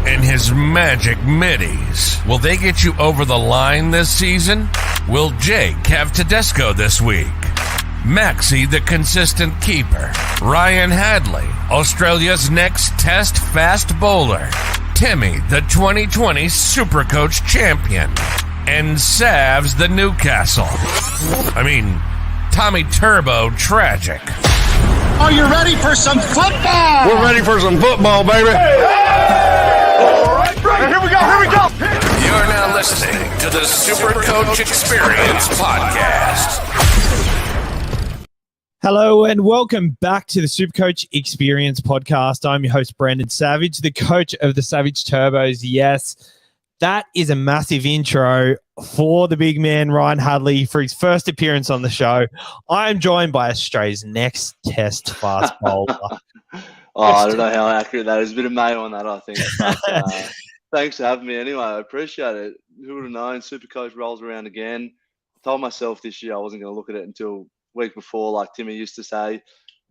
and his magic middies. Will they get you over the line this season? Will Jake have Tedesco this week? Maxie, the consistent keeper. Ryan Hadley, Australia's next test fast bowler. Timmy, the 2020 SuperCoach champion. And Savs, the Newcastle. Tommy Turbo tragic. Are you ready for some football? We're ready for some football, baby. All right, here we go. You're now listening to the SuperCoach Experience Podcast. Hello and welcome back to the SuperCoach Experience Podcast. I'm your host, Brandon Savage, the coach of the Savage Turbos. Yes, that is a massive intro for the big man, Ryan Hadley, for his first appearance on the show. I am joined by Australia's next test fast bowler. I don't know how accurate that is. A bit of mayo on that, I think. But, thanks for having me anyway. I appreciate it. Who would have known SuperCoach rolls around again? I told myself this year I wasn't going to look at it until week before, like Timmy used to say.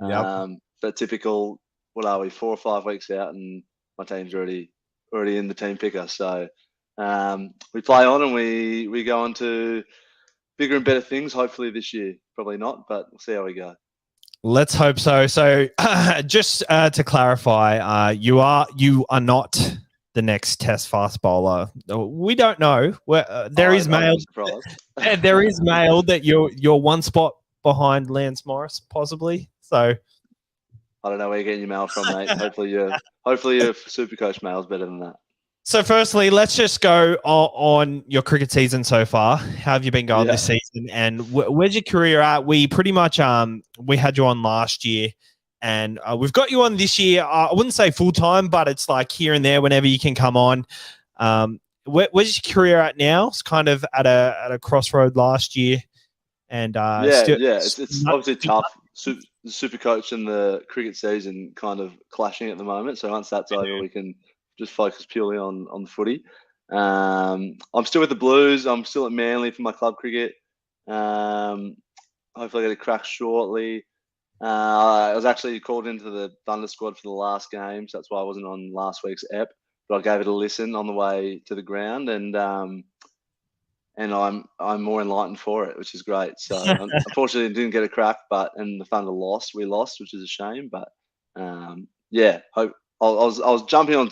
Yep. But typical, what are we, 4 or 5 weeks out and my team's already in the team picker. So we play on and we go on to bigger and better things, hopefully this year. Probably not, but we'll see how we go. Let's hope so. So just to clarify, you are not the next test fast bowler. We don't know. There is mail that you're one spot behind Lance Morris, possibly. So I don't know where you're getting your mail from, mate. Hopefully your SuperCoach mail is better than that. So firstly, let's just go on your cricket season so far. How have you been going this season? And where's your career at? We pretty much we had you on last year, and we've got you on this year. I wouldn't say full time, but it's like here and there whenever you can come on. Where's your career at now? It's kind of at a crossroad last year, and it's obviously tough. The SuperCoach and the cricket season kind of clashing at the moment. So once that's over, we can just focus purely on the footy. I'm still with the Blues. I'm still at Manly for my club cricket. Hopefully I get a crack shortly. I was actually called into the Thunder squad for the last game, so that's why I wasn't on last week's ep. But I gave it a listen on the way to the ground, and I'm more enlightened for it, which is great. So unfortunately, I didn't get a crack, and the Thunder lost. We lost, which is a shame. But hope. I was jumping on,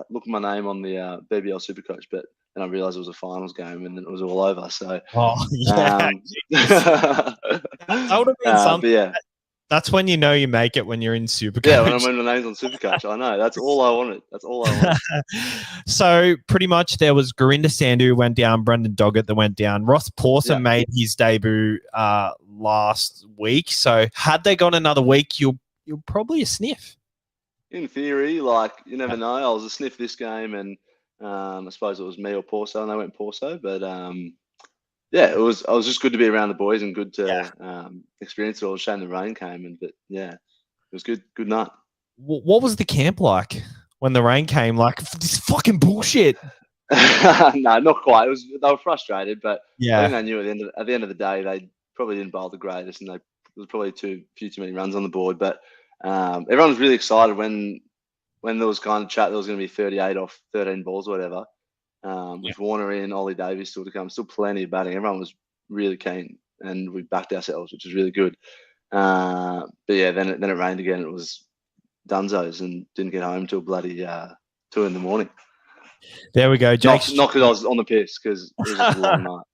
looking my name on the BBL SuperCoach, but then I realised it was a finals game, and then it was all over. So, that would have been something. Yeah. That's when you know you make it, when you're in SuperCoach. Yeah, when my name's on SuperCoach, I know. That's all I wanted. So pretty much there was Gurinder Sandhu who went down, Brendan Doggett that went down. Ross Pawson made his debut last week. So had they gone another week, you're probably a sniff. In theory, you never know. I was a sniff this game, and I suppose it was me or Porso, and they went Porso. But it was just good to be around the boys and good to experience it all. Shame the rain came, but it was good night. What was the camp like when the rain came? Like, this fucking bullshit. No, not quite. They were frustrated, but I think they knew at the end of the day they probably didn't bowl the greatest, and there was probably too many runs on the board, but. Everyone was really excited when there was kind of chat there was going to be 38 off 13 balls or whatever. With Warner in, Ollie Davies still to come, still plenty of batting. Everyone was really keen, and we backed ourselves, which is really good. Then it rained again. It was dunzos, and didn't get home till bloody 2 a.m. There we go, Jake. Not because I was on the piss, because it was just a long night.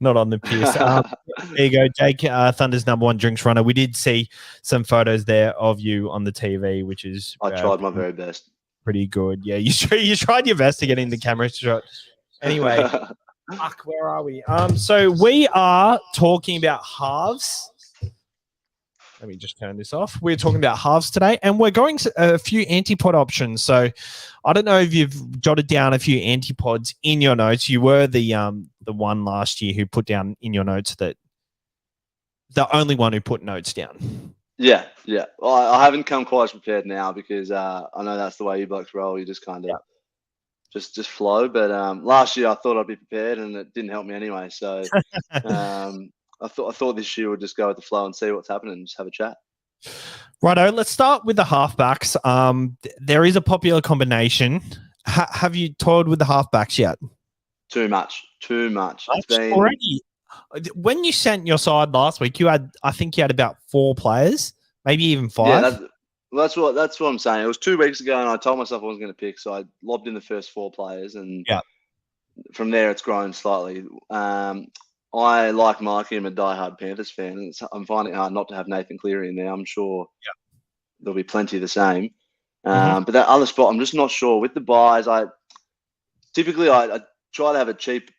Not on the piss. There you go, Jake, Thunder's #1 drinks runner. We did see some photos there of you on the TV, which is I tried my very best. Pretty good. Yeah, you tried your best to get in the camera shot. Anyway, where are we? So we are talking about halves. Let me just turn this off. We're talking about halves today, and we're going to a few antipod options. So I don't know if you've jotted down a few antipods in your notes. You were the one last year who put down in your notes that the only one who put notes down. Yeah. Well, I haven't come quite as prepared now because I know that's the way you blokes roll. You just kind of just flow. But last year I thought I'd be prepared, and it didn't help me anyway. So I thought this year would just go with the flow and see what's happening and just have a chat. Righto, let's start with the halfbacks. There is a popular combination. Have you toyed with the halfbacks yet? Too much. It's been already. When you sent your side last week, I think you had about 4 players, maybe even 5. Yeah, that's what I'm saying. It was 2 weeks ago, and I told myself I wasn't going to pick, so I lobbed in the first 4 players, and from there it's grown slightly. I like Mikey. I'm a diehard Panthers fan, and I'm finding it hard not to have Nathan Cleary in there. I'm sure there'll be plenty of the same. But that other spot, I'm just not sure. With the buys, I typically try to have a cheap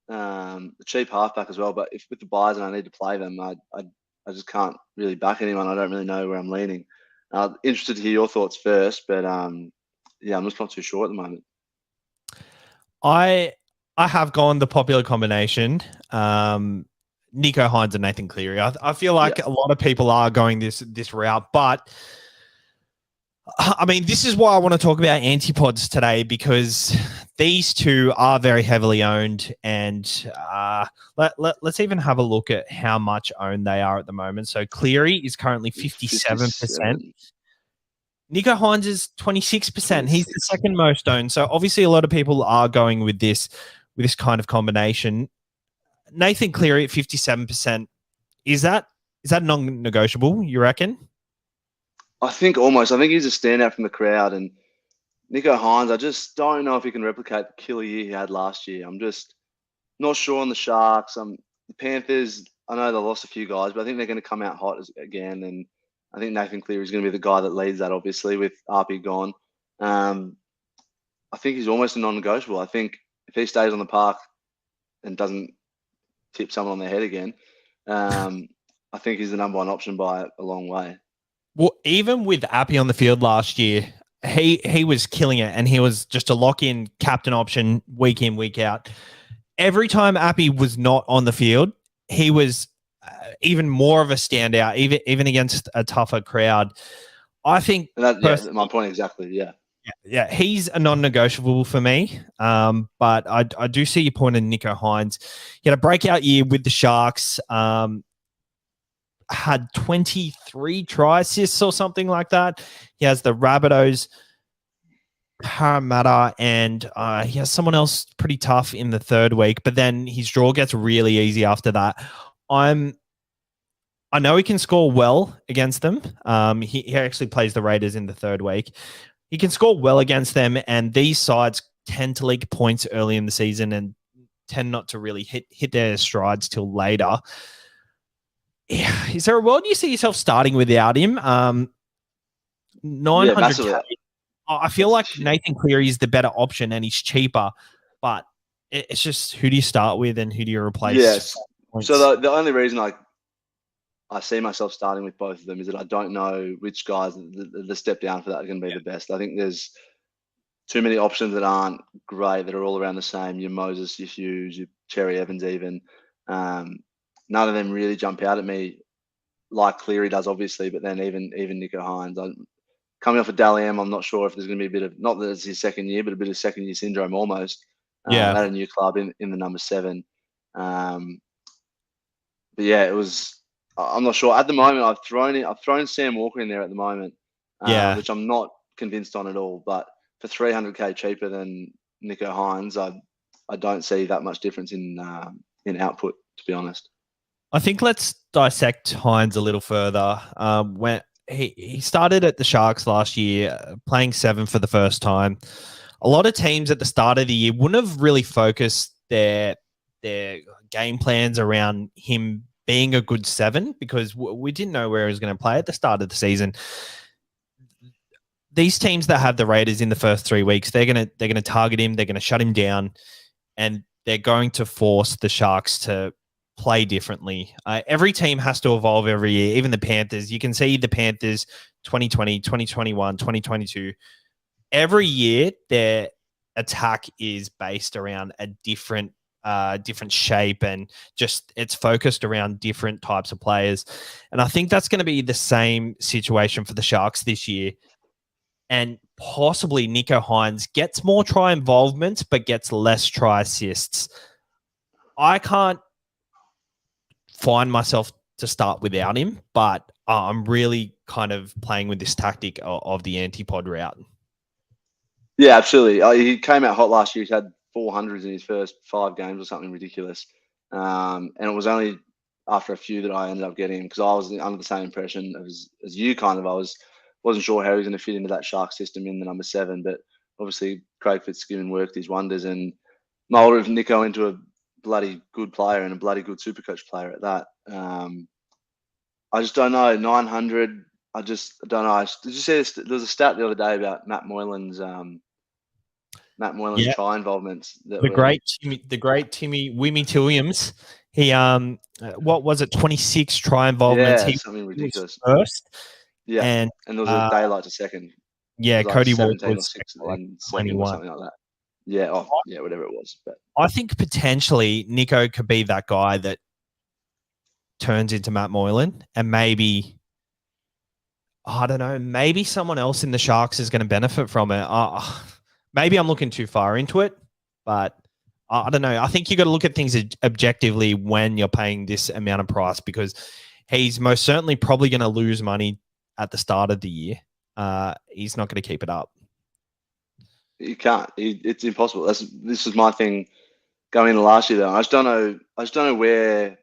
halfback as well. But if with the buys and I need to play them, I just can't really back anyone. I don't really know where I'm leaning. Interested to hear your thoughts first, but I'm just not too sure at the moment. I have gone the popular combination, Nico Hines and Nathan Cleary. I feel like a lot of people are going this route, but I mean, this is why I want to talk about antipods today, because these two are very heavily owned, and let's even have a look at how much owned they are at the moment. So Cleary is currently 57%. Nico Hines is 26%. He's the second most owned. So obviously a lot of people are going with this kind of combination. Nathan Cleary at 57%. Is that non-negotiable, you reckon? I think almost. I think he's a standout from the crowd. And Nico Hines, I just don't know if he can replicate the killer year he had last year. I'm just not sure on the Sharks. The Panthers, I know they lost a few guys, but I think they're going to come out hot again. And I think Nathan Cleary is going to be the guy that leads that, obviously, with RP gone. I think he's almost a non-negotiable. I think if he stays on the park and doesn't tip someone on their head again, I think he's the number one option by a long way. Well, even with Appy on the field last year, he was killing it, and he was just a lock-in captain option week in, week out. Every time Appy was not on the field, he was even more of a standout, even against a tougher crowd. I think that's my point exactly. Yeah, he's a non-negotiable for me. But I do see your point in Nico Hines. He had a breakout year with the Sharks. Had 23 try assists or something like that. He has the Rabbitohs, Parramatta, and he has someone else pretty tough in the third week, but then his draw gets really easy after that. I know he can score well against them. He actually plays the Raiders in the third week. He can score well against them, and these sides tend to leak points early in the season and tend not to really hit their strides till later. Is there a world you see yourself starting without him? 900K. I feel like Nathan Cleary is the better option, and he's cheaper, but it's just, who do you start with and who do you replace? Yes. So the only reason I see myself starting with both of them is that I don't know which guys the step down for that are going to be the best. I think there's too many options that aren't great, that are all around the same. Your Moses, your Hughes, your Cherry Evans even. None of them really jump out at me like Cleary does, obviously, but then even Nico Hines. Coming off of Dally M, I'm not sure if there's going to be a bit of, not that it's his second year, but a bit of second year syndrome almost. At a new club in the number 7. But yeah, it was, I'm not sure. At the moment, I've thrown Sam Walker in there at the moment, which I'm not convinced on at all. But for 300K cheaper than Nico Hines, I don't see that much difference in output, to be honest. I think let's dissect Hines a little further. When he started at the Sharks last year, playing 7 for the first time. A lot of teams at the start of the year wouldn't have really focused their game plans around him being a good 7, because we didn't know where he was going to play at the start of the season. These teams that have the Raiders in the first 3 weeks, they're going to target him, they're going to shut him down, and they're going to force the Sharks to play differently. Every team has to evolve every year, even the Panthers. You can see the Panthers 2020, 2021, 2022. Every year, their attack is based around a different shape, and just it's focused around different types of players. And I think that's going to be the same situation for the Sharks this year. And possibly Nico Hines gets more try involvement, but gets less try assists. I can't find myself to start without him, but I'm really kind of playing with this tactic of the anti-pod route. Yeah, absolutely. He came out hot last year. He's had 400s in his first 5 games or something ridiculous. And it was only after a few that I ended up getting him, because I was under the same impression as you kind of. Wasn't sure how he was going to fit into that Shark system in the number 7, but obviously Craig Fitzgibbon worked his wonders and moulded Nico into a bloody good player and a bloody good Supercoach player at that. I just don't know. 900. I just don't know. Did you see there was a stat the other day about Matt Moylan's try involvements? The great Timmy Wimmy Williams. He what was it? 26 try involvements. Yeah, something ridiculous. First. Yeah, and there was a daylight to second. Yeah, Cody Walker was 17 or 16 or something like that. Yeah, whatever it was. But I think potentially Nico could be that guy that turns into Matt Moylan, and maybe, I don't know, maybe someone else in the Sharks is going to benefit from it. Maybe I'm looking too far into it, but I don't know. I think you got to look at things objectively when you're paying this amount of price, because he's most certainly probably going to lose money at the start of the year. He's not going to keep it up. You can't. It's impossible. This is my thing going into last year, though. I just don't know where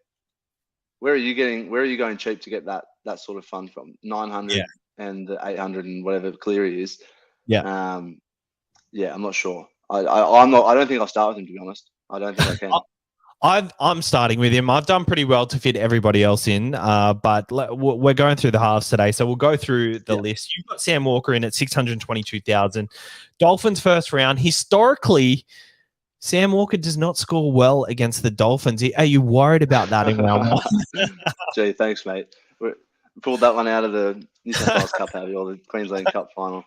are you going cheap to get that sort of fund from? 900 and the 800 and whatever Cleary is. Yeah. I'm not sure. I don't think I'll start with him, to be honest. I don't think I can. I'm starting with him. I've done pretty well to fit everybody else in, but we're going through the halves today, so we'll go through the list. You've got Sam Walker in at 622,000. Dolphins first round. Historically, Sam Walker does not score well against the Dolphins. Are you worried about that in round 1? Gee, thanks, mate. We pulled that one out of the New South Wales Cup, have you, or the Queensland Cup final.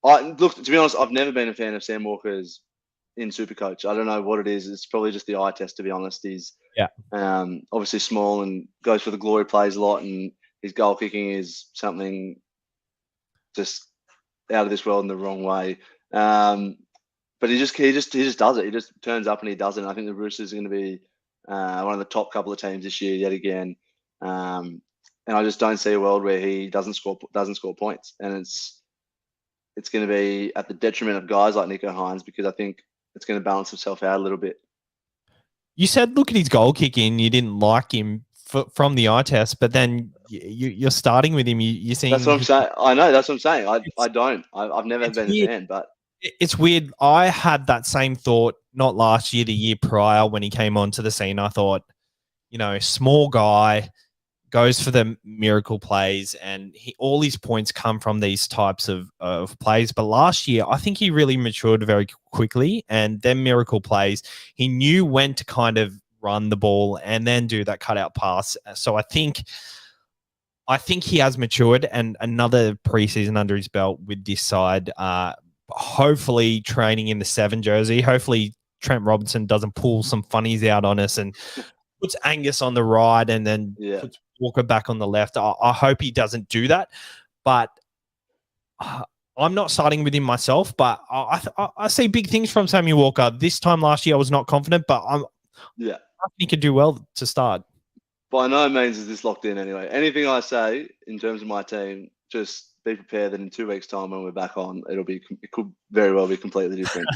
Look, to be honest, I've never been a fan of Sam Walker's in Supercoach. I don't know what it is. It's probably just the eye test, to be honest. He's obviously small and goes for the glory plays a lot, and his goal kicking is something just out of this world in the wrong way. But he just does it. He just turns up and he does it. And I think the Roosters are going to be one of the top couple of teams this year yet again. And I just don't see a world where he doesn't score points, and it's going to be at the detriment of guys like Nico Hines, because I think it's going to balance himself out a little bit. You said look at his goal kicking. You didn't like him from the eye test, but then you're starting with him. You're seeing. That's what I'm saying. I know. That's what I'm saying. I don't. I've never been a fan, but it's weird. I had that same thought not last year, the year prior when he came onto the scene. I thought, small guy, goes for the miracle plays, and all his points come from these types of plays. But last year, I think he really matured very quickly, and then miracle plays, he knew when to kind of run the ball and then do that cutout pass. So I think he has matured, and another preseason under his belt with this side, hopefully training in the 7 jersey. Hopefully Trent Robinson doesn't pull some funnies out on us and puts Angus on the right and then puts Walker back on the left. I hope he doesn't do that, but I'm not starting with him myself, but I see big things from Sammy Walker. This time last year I was not confident, but I think he could do well to start. By no means is this locked in anyway. Anything I say in terms of my team, just be prepared that in 2 weeks' time when we're back on, it could very well be completely different.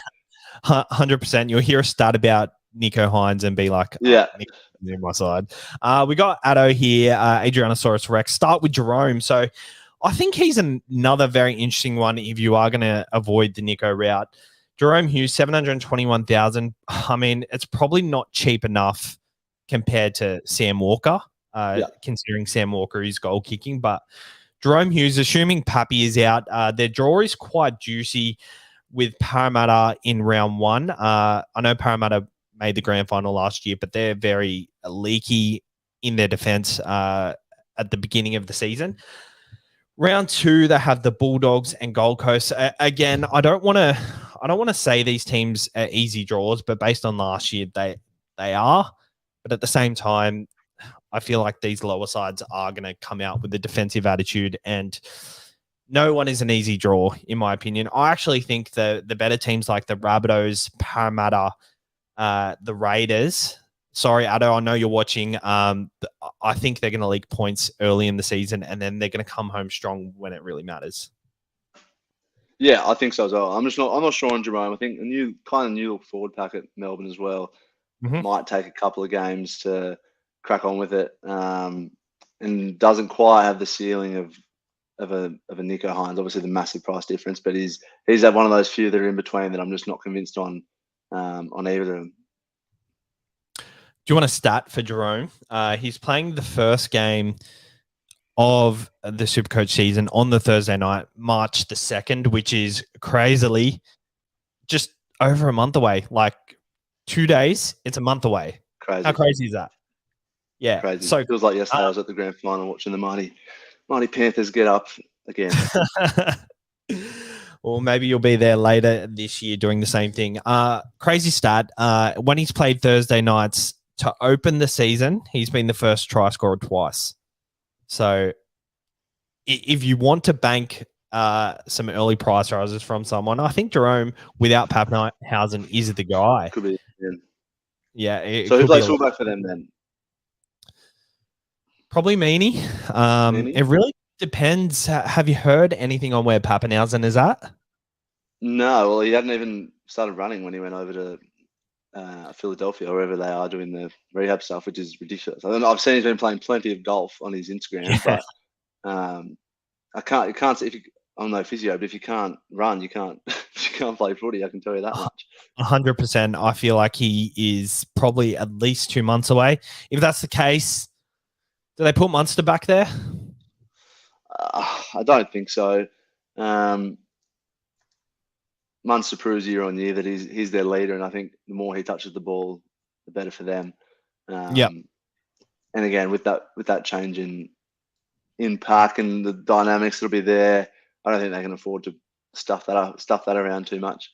100%. You'll hear a stat about Nico Hines and be like, Nico's in my side. We got Addo here, Adrianosaurus Rex. Start with Jerome. So I think he's another very interesting one if you are going to avoid the Nico route. Jerome Hughes, 721,000. I mean, it's probably not cheap enough compared to Sam Walker, considering Sam Walker is goal kicking. But Jerome Hughes, assuming Pappy is out, their draw is quite juicy with Parramatta in round 1. I know Parramatta made the grand final last year, but they're very leaky in their defense at the beginning of the season. Round 2, they have the Bulldogs and Gold Coast. Again, I don't want to say these teams are easy draws, but based on last year, they are. But at the same time, I feel like these lower sides are going to come out with a defensive attitude, and no one is an easy draw, in my opinion. I actually think the better teams like the Rabbitohs, Parramatta, the Raiders, sorry, Addo, I know you're watching. I think they're going to leak points early in the season, and then they're going to come home strong when it really matters. Yeah, I think so as well. I'm not sure on Jerome. I think a new look forward pack at Melbourne as well might take a couple of games to crack on with it, and doesn't quite have the ceiling of a Nico Hines. Obviously, the massive price difference, but he's at one of those few that are in between that I'm just not convinced on either of them. Do you want a stat for Jerome? He's playing the first game of the SuperCoach season on the Thursday night, March the 2nd, which is crazily just over a month away. Like 2 days, it's a month away. Crazy. How crazy is that? Yeah. Crazy. So feels like yesterday I was at the grand final watching the mighty Panthers get up again. Well, maybe you'll be there later this year doing the same thing. Crazy stat. When he's played Thursday nights to open the season, he's been the first try scorer twice. So if you want to bank some early price rises from someone, I think Jerome, without Pappenhausen, is the guy. Could be. Yeah. So who plays fullback for them then? Probably Meaney. It really depends. Have you heard anything on where Pappenhausen is at? No. Well, he hadn't even started running when he went over to Philadelphia, or wherever they are doing the rehab stuff, which is ridiculous. I've seen he's been playing plenty of golf on his Instagram, but I can't see I'm no physio, but if you can't run, you can't play footy. I can tell you that much. 100%. I feel like he is probably at least 2 months away. If that's the case, do they put Munster back there? I don't think so. Munster proves year on year that he's their leader, and I think the more he touches the ball, the better for them. Yeah. And again, with that change in pack and the dynamics that'll be there, I don't think they can afford to stuff that around too much.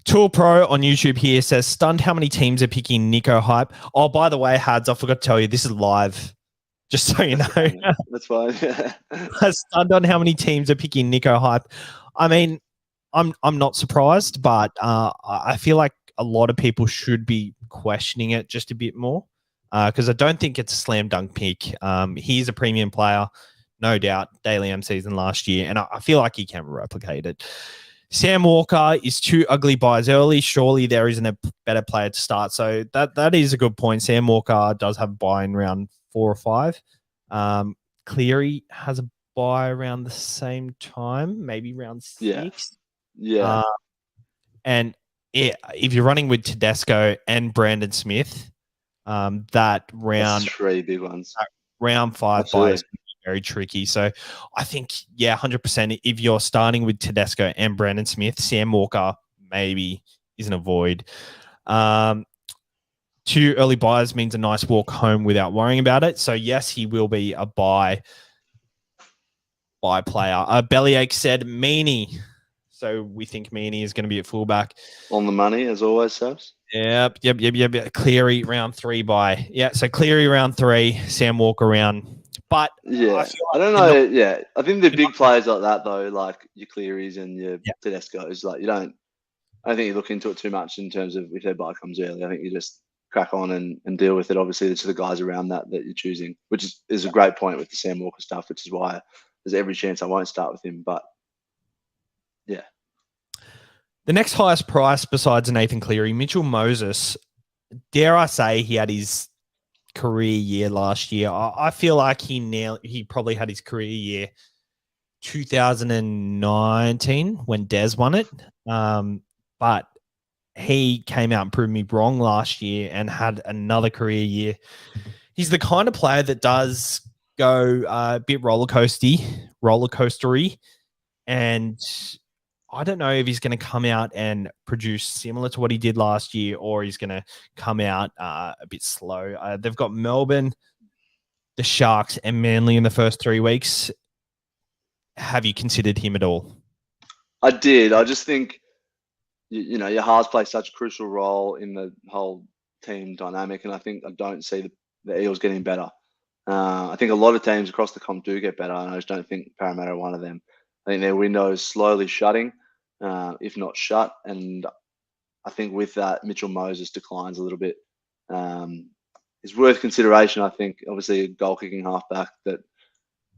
Tool Pro on YouTube here says, stunned how many teams are picking Nico Hype. Oh, by the way, Hads, I forgot to tell you, this is live. Just so you know. That's fine. Stunned on how many teams are picking Nico Hype. I mean, I'm not surprised, but I feel like a lot of people should be questioning it just a bit more because I don't think it's a slam dunk pick. He's a premium player, no doubt, Daily M season last year, and I feel like he can replicate it. Sam Walker is too ugly buys early. Surely there isn't a better player to start. So that is a good point. Sam Walker does have a buy in round 4 or 5. Cleary has a buy around the same time, maybe round 6. Yeah. And if you're running with Tedesco and Brandon Smith, that round... That's 3 big ones. Round 5 buy is very tricky. So I think, 100%. If you're starting with Tedesco and Brandon Smith, Sam Walker maybe isn't a void. 2 early buys means a nice walk home without worrying about it. So yes, he will be a buy player. Bellyache said Meaney. So we think Meaney is going to be at fullback. On the money, as always, Sabs. Yep. Cleary round 3 buy. Yeah, so Cleary round 3, Sam Walker round. But yeah, I don't know. I think the big players like that though, like your Clearys and your Tedesco's, like I don't think you look into it too much in terms of if their buy comes early. I think you just crack on and deal with it. Obviously, it's the guys around that you're choosing, which is a great point with the Sam Walker stuff, which is why there's every chance I won't start with him. But yeah. The next highest price besides Nathan Cleary, Mitchell Moses, dare I say he had his career year last year. I feel like he probably had his career year 2019 when Des won it. But he came out and proved me wrong last year and had another career year. He's the kind of player that does go a bit roller coastery, and I don't know if he's going to come out and produce similar to what he did last year, or he's going to come out a bit slow. They've got Melbourne, the Sharks, and Manly in the first 3 weeks. Have you considered him at all? I did. I just think, your halves play such a crucial role in the whole team dynamic, and I don't see the Eels getting better. I think a lot of teams across the comp do get better, and I just don't think Parramatta are one of them. I think their window is slowly shutting, if not shut. And I think with that, Mitchell Moses declines a little bit. is worth consideration. I think obviously a goal kicking halfback that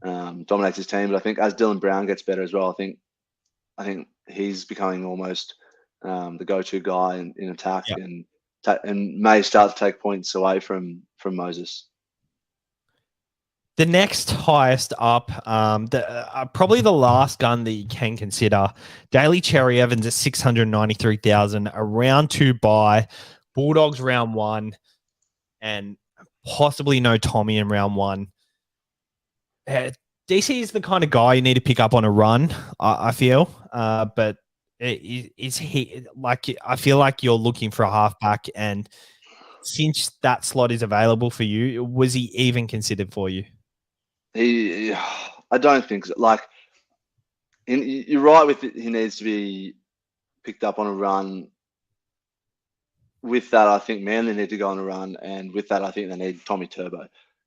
dominates his team, but I think as Dylan Brown gets better as well, I think he's becoming almost the go-to guy in attack, and may start to take points away from Moses. The next highest up, probably the last gun that you can consider, Daly Cherry Evans at 693,000, a round 2 bye, Bulldogs round 1, and possibly no Tommy in round 1. DC is the kind of guy you need to pick up on a run, I feel, but is he like? I feel like you're looking for a halfback, and since that slot is available for you, was he even considered for you? I don't think so. Like, you're right with it. He needs to be picked up on a run. With that, I think Manly need to go on a run, and with that, I think they need Tommy Turbo.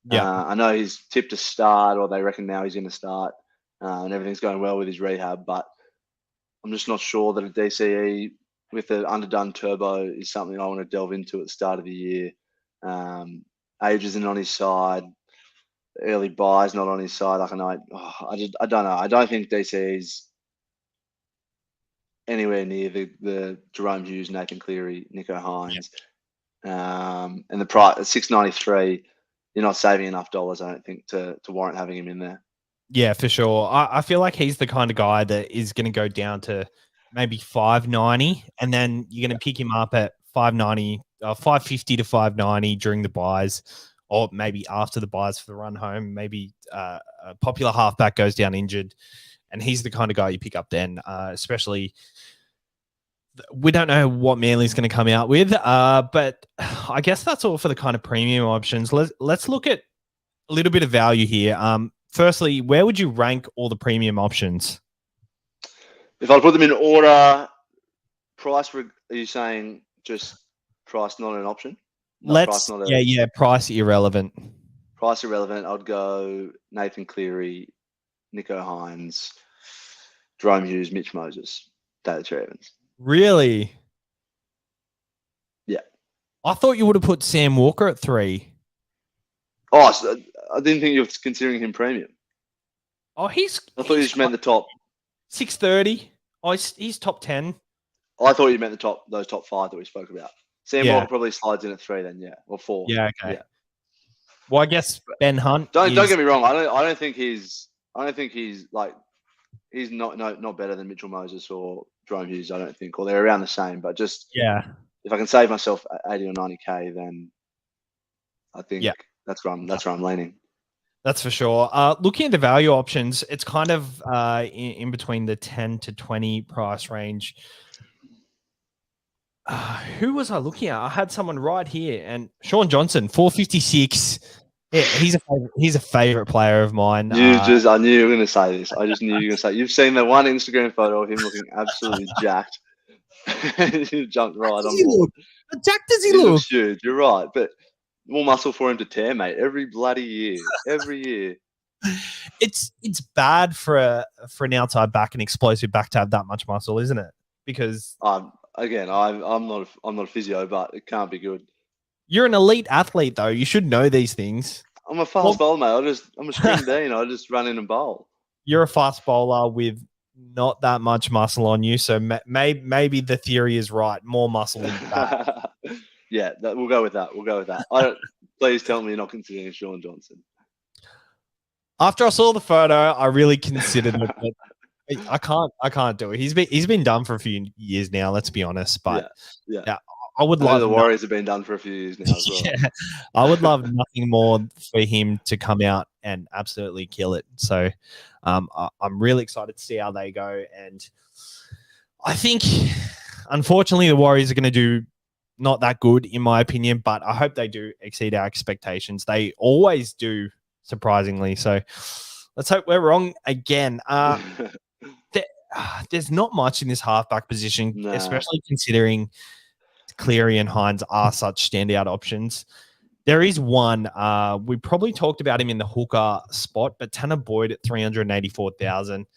Yeah, I know he's tipped to start, or they reckon now he's going to start, and everything's going well with his rehab. But I'm just not sure that a DCE with an underdone Turbo is something I want to delve into at the start of the year. Age isn't on his side. Early buys not on his side. Like, I don't know. I don't think DC is anywhere near the Jerome Hughes, Nathan Cleary, Nico Hines, and the price at $693. You're not saving enough dollars, I don't think, to warrant having him in there. Yeah, for sure. I feel like he's the kind of guy that is going to go down to maybe $590, and then you're going to pick him up at $590, $550 to $590 during the buys, or maybe after the buys for the run home. Maybe a popular halfback goes down injured, and he's the kind of guy you pick up then, especially we don't know what Manly's going to come out with, but I guess that's all for the kind of premium options. Let's look at a little bit of value here. Firstly, where would you rank all the premium options? If I put them in order, price, are you saying just price, not an option? Price irrelevant. Price irrelevant. I'd go Nathan Cleary, Nico Hines, Jerome Hughes, Mitch Moses, Daly Cherry Evans. Really? Yeah. I thought you would have put Sam Walker at 3. Oh, so I didn't think you were considering him premium. Oh, I thought you just meant the top 630. Oh, he's top 10. I thought you meant those top 5 that we spoke about. Sam Walker probably slides in at 3 then, or 4. Yeah, okay. Yeah. Well, I guess Ben Hunt. Don't get me wrong. I don't think he's like, he's not better than Mitchell Moses or Jerome Hughes. I don't think, or they're around the same. But just if I can save myself 80 or 90K, then I think that's where I'm leaning. That's for sure. Looking at the value options, it's kind of in between the 10 to 20 price range. Who was I looking at? I had someone right here, and Sean Johnson, 456. Yeah, he's a favorite player of mine. I knew you were going to say this. I just knew you were going to say. You've seen the one Instagram photo of him looking absolutely jacked. You jumped right on board. How jacked does he look? Looks huge. You're right, but more muscle for him to tear, mate. Every bloody year. Every year. It's bad for an outside back, an explosive back, to have that much muscle, isn't it? Because again, I'm not a physio, but it can't be good. You're an elite athlete, though. You should know these things. I'm a fast bowler, mate. I'm a string bean. I just run in and bowl. You're a fast bowler with not that much muscle on you, so maybe the theory is right. More muscle in the back. Yeah, we'll go with that. Please tell me you're not considering Sean Johnson. After I saw the photo, I really considered it, but I can't do it. He's been done for a few years now. Let's be honest, but yeah. I would love the Warriors have been done for a few years now as well. Yeah, I would love nothing more for him to come out and absolutely kill it. So I'm really excited to see how they go. And I think, unfortunately, the Warriors are going to do not that good, in my opinion, but I hope they do exceed our expectations. They always do, surprisingly. So let's hope we're wrong again. There's not much in this halfback position, especially considering Cleary and Hines are such standout options. There is one. We probably talked about him in the hooker spot, but Tanner Boyd at 384,000.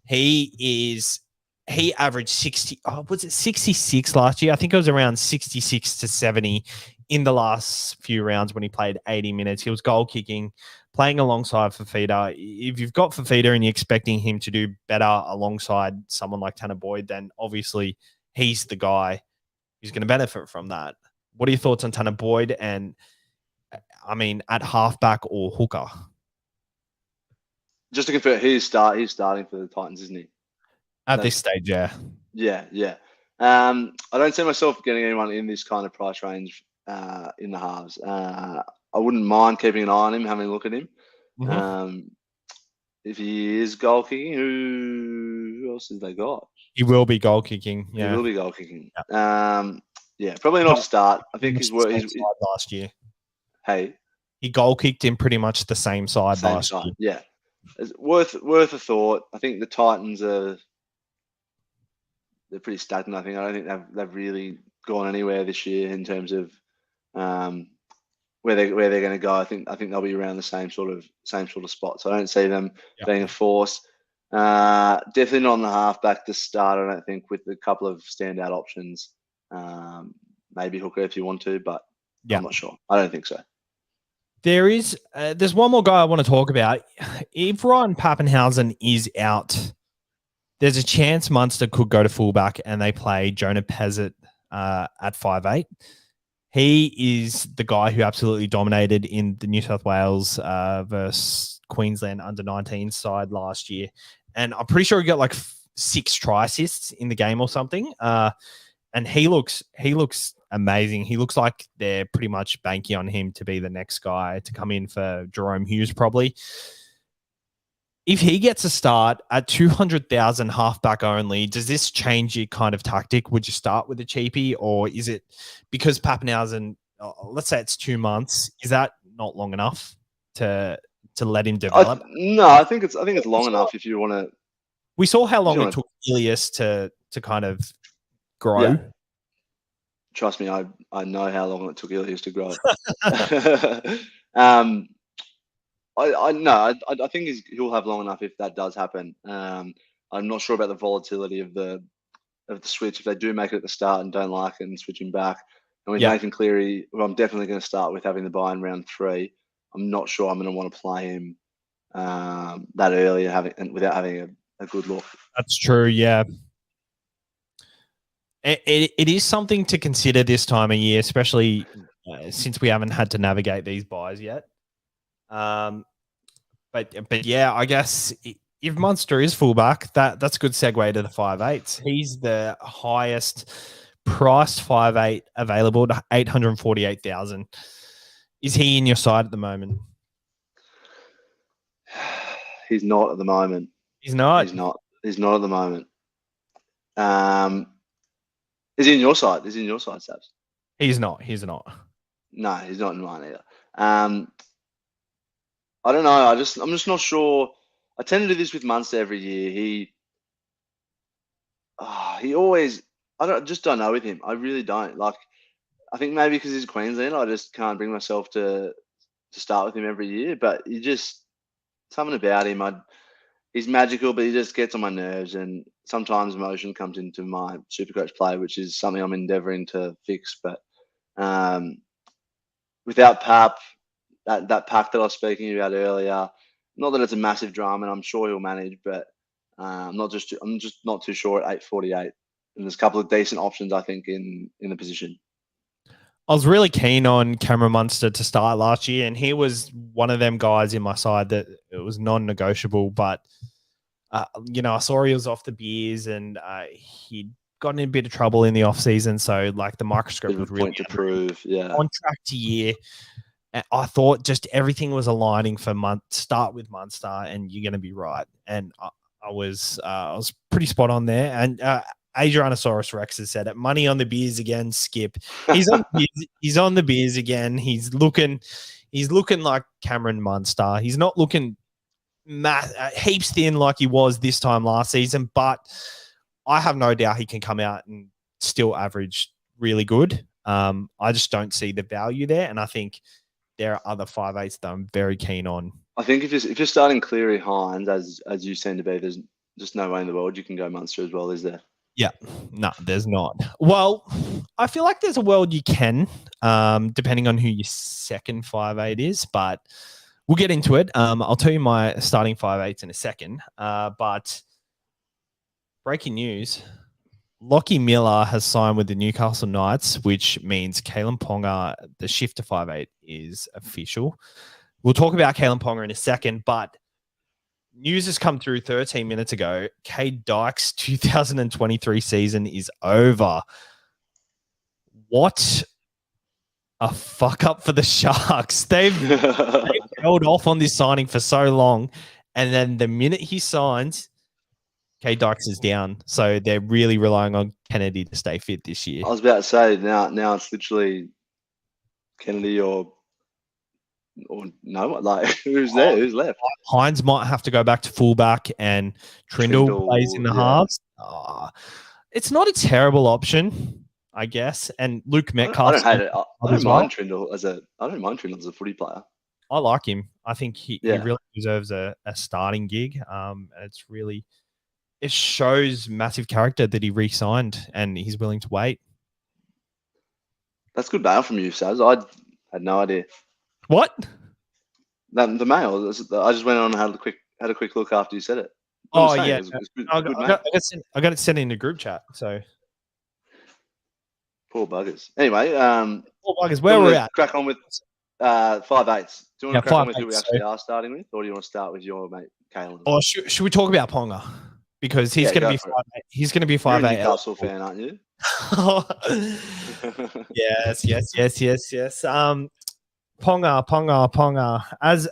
He averaged 66 last year. I think it was around 66 to 70 in the last few rounds when he played 80 minutes. He was goal kicking, playing alongside Fafita. If you've got Fafita and you're expecting him to do better alongside someone like Tanner Boyd, then obviously he's the guy who's going to benefit from that. What are your thoughts on Tanner Boyd and, I mean, at halfback or hooker? Just to confirm, he's starting for the Titans, isn't he? At this stage, yeah. Yeah. I don't see myself getting anyone in this kind of price range in the halves. I wouldn't mind keeping an eye on him, having a look at him. Mm-hmm. If he is goal kicking, who else have they got? He will be goal kicking. Yeah. He will be goal kicking. Yeah, probably not to start. I think he's last year. Hey, he goal kicked in pretty much the same side last year. Yeah, it's worth a thought. I think the Titans they're pretty stagnant. I don't think they've really gone anywhere this year in terms of where they're going to go. I think they'll be around the same sort of spot. So I don't see them being a force. Definitely not on the halfback to start. I don't think, with a couple of standout options. Maybe hooker if you want to, but I'm not sure. I don't think so. There's one more guy I want to talk about. If Ryan Pappenhausen is out, there's a chance Munster could go to fullback and they play Jonah Pezzett at 5'8". He is the guy who absolutely dominated in the New South Wales versus Queensland under-19 side last year. And I'm pretty sure he got like 6 try assists in the game or something. And he looks amazing. He looks like they're pretty much banking on him to be the next guy to come in for Jerome Hughes probably. If he gets a start at 200,000 halfback only, does this change your kind of tactic? Would you start with a cheapie, or is it because Pappenhausen, let's say it's 2 months, is that not long enough to let him develop? No, I think it's long enough if you want to. We saw how long it took Ilias to kind of grow. Yeah. Trust me, I know how long it took Ilias to grow. I think he'll have long enough if that does happen. I'm not sure about the volatility of the switch. If they do make it at the start and don't like it and switch him back, and with Nathan Cleary, who I'm definitely going to start with having the buy in round 3, I'm not sure I'm going to want to play him that early without having a good look. That's true. Yeah. It is something to consider this time of year, especially since we haven't had to navigate these buys yet. But yeah, I guess if Munster is fullback, that's a good segue to the 5'8". He's the highest priced 5'8" available to 848,000. Is he in your side at the moment? He's not at the moment. He's not. He's not at the moment. Is he in your side? Is he in your side, Sabs? He's not. No, he's not in mine either. I don't know. I'm just not sure. I tend to do this with Munster every year. He always. I just don't know with him. I really don't. Like, I think maybe because he's Queensland, I just can't bring myself to start with him every year. But something about him. He's magical, but he just gets on my nerves, and sometimes emotion comes into my SuperCoach play, which is something I'm endeavouring to fix. But without Pap, that pack that I was speaking about earlier, not that it's a massive drama, and I'm sure he'll manage, but I'm just not too sure at 848. And there's a couple of decent options, I think, in the position. I was really keen on Cameron Munster to start last year, and he was one of them guys in my side that it was non-negotiable. But I saw he was off the beers, and he'd gotten in a bit of trouble in the off season. So like the microscope was really to prove, contract year. And I thought just everything was aligning for start with Munster, and you're going to be right. And I was pretty spot on there. And Adrianosaurus Rex has said it. Money on the beers again, Skip. He's on the beers again. He's looking like Cameron Munster. He's not looking heaps thin like he was this time last season, but I have no doubt he can come out and still average really good. I just don't see the value there, and I think there are other 5'8" that I'm very keen on. I think if you're starting Cleary Hines, as you seem to be, there's just no way in the world you can go Munster as well, is there? Yeah, no, there's not. Well, I feel like there's a world you can, depending on who your second 5'8" is, but we'll get into it. I'll tell you my starting 5'8" in a second. But breaking news: Lockie Miller has signed with the Newcastle Knights, which means Kalen Ponga, the shift to 5'8", is official. We'll talk about Kalen Ponga in a second, but news has come through 13 minutes ago. Cade Dyke's 2023 season is over. What a fuck up for the Sharks. They've held off on this signing for so long, and then the minute he signs, Cade Dykes is down. So they're really relying on Kennedy to stay fit this year. I was about to say, now it's literally Kennedy or no, like who's there? Who's left? Hines might have to go back to fullback, and Trindle plays in the halves. It's not a terrible option, I guess. And Luke Metcalf. I don't hate it. I don't mind Trindle as a footy player. I like him. I think he really deserves a starting gig. It shows massive character that he re-signed and he's willing to wait. That's good bail from you, Saz. I had no idea. What? The mail. I just went on and had a quick look after you said it. Oh yeah, I got it sent in the group chat. So poor buggers. Anyway, poor buggers. Where we're at? Crack on with 5'8". Do you want to crack on with who we actually are starting with, or do you want to start with your mate Kalen? Or should we talk about Ponga because he's going to be 5'8". He's going to be 5'8". You're a Newcastle fan, aren't you? Yes. Ponga. As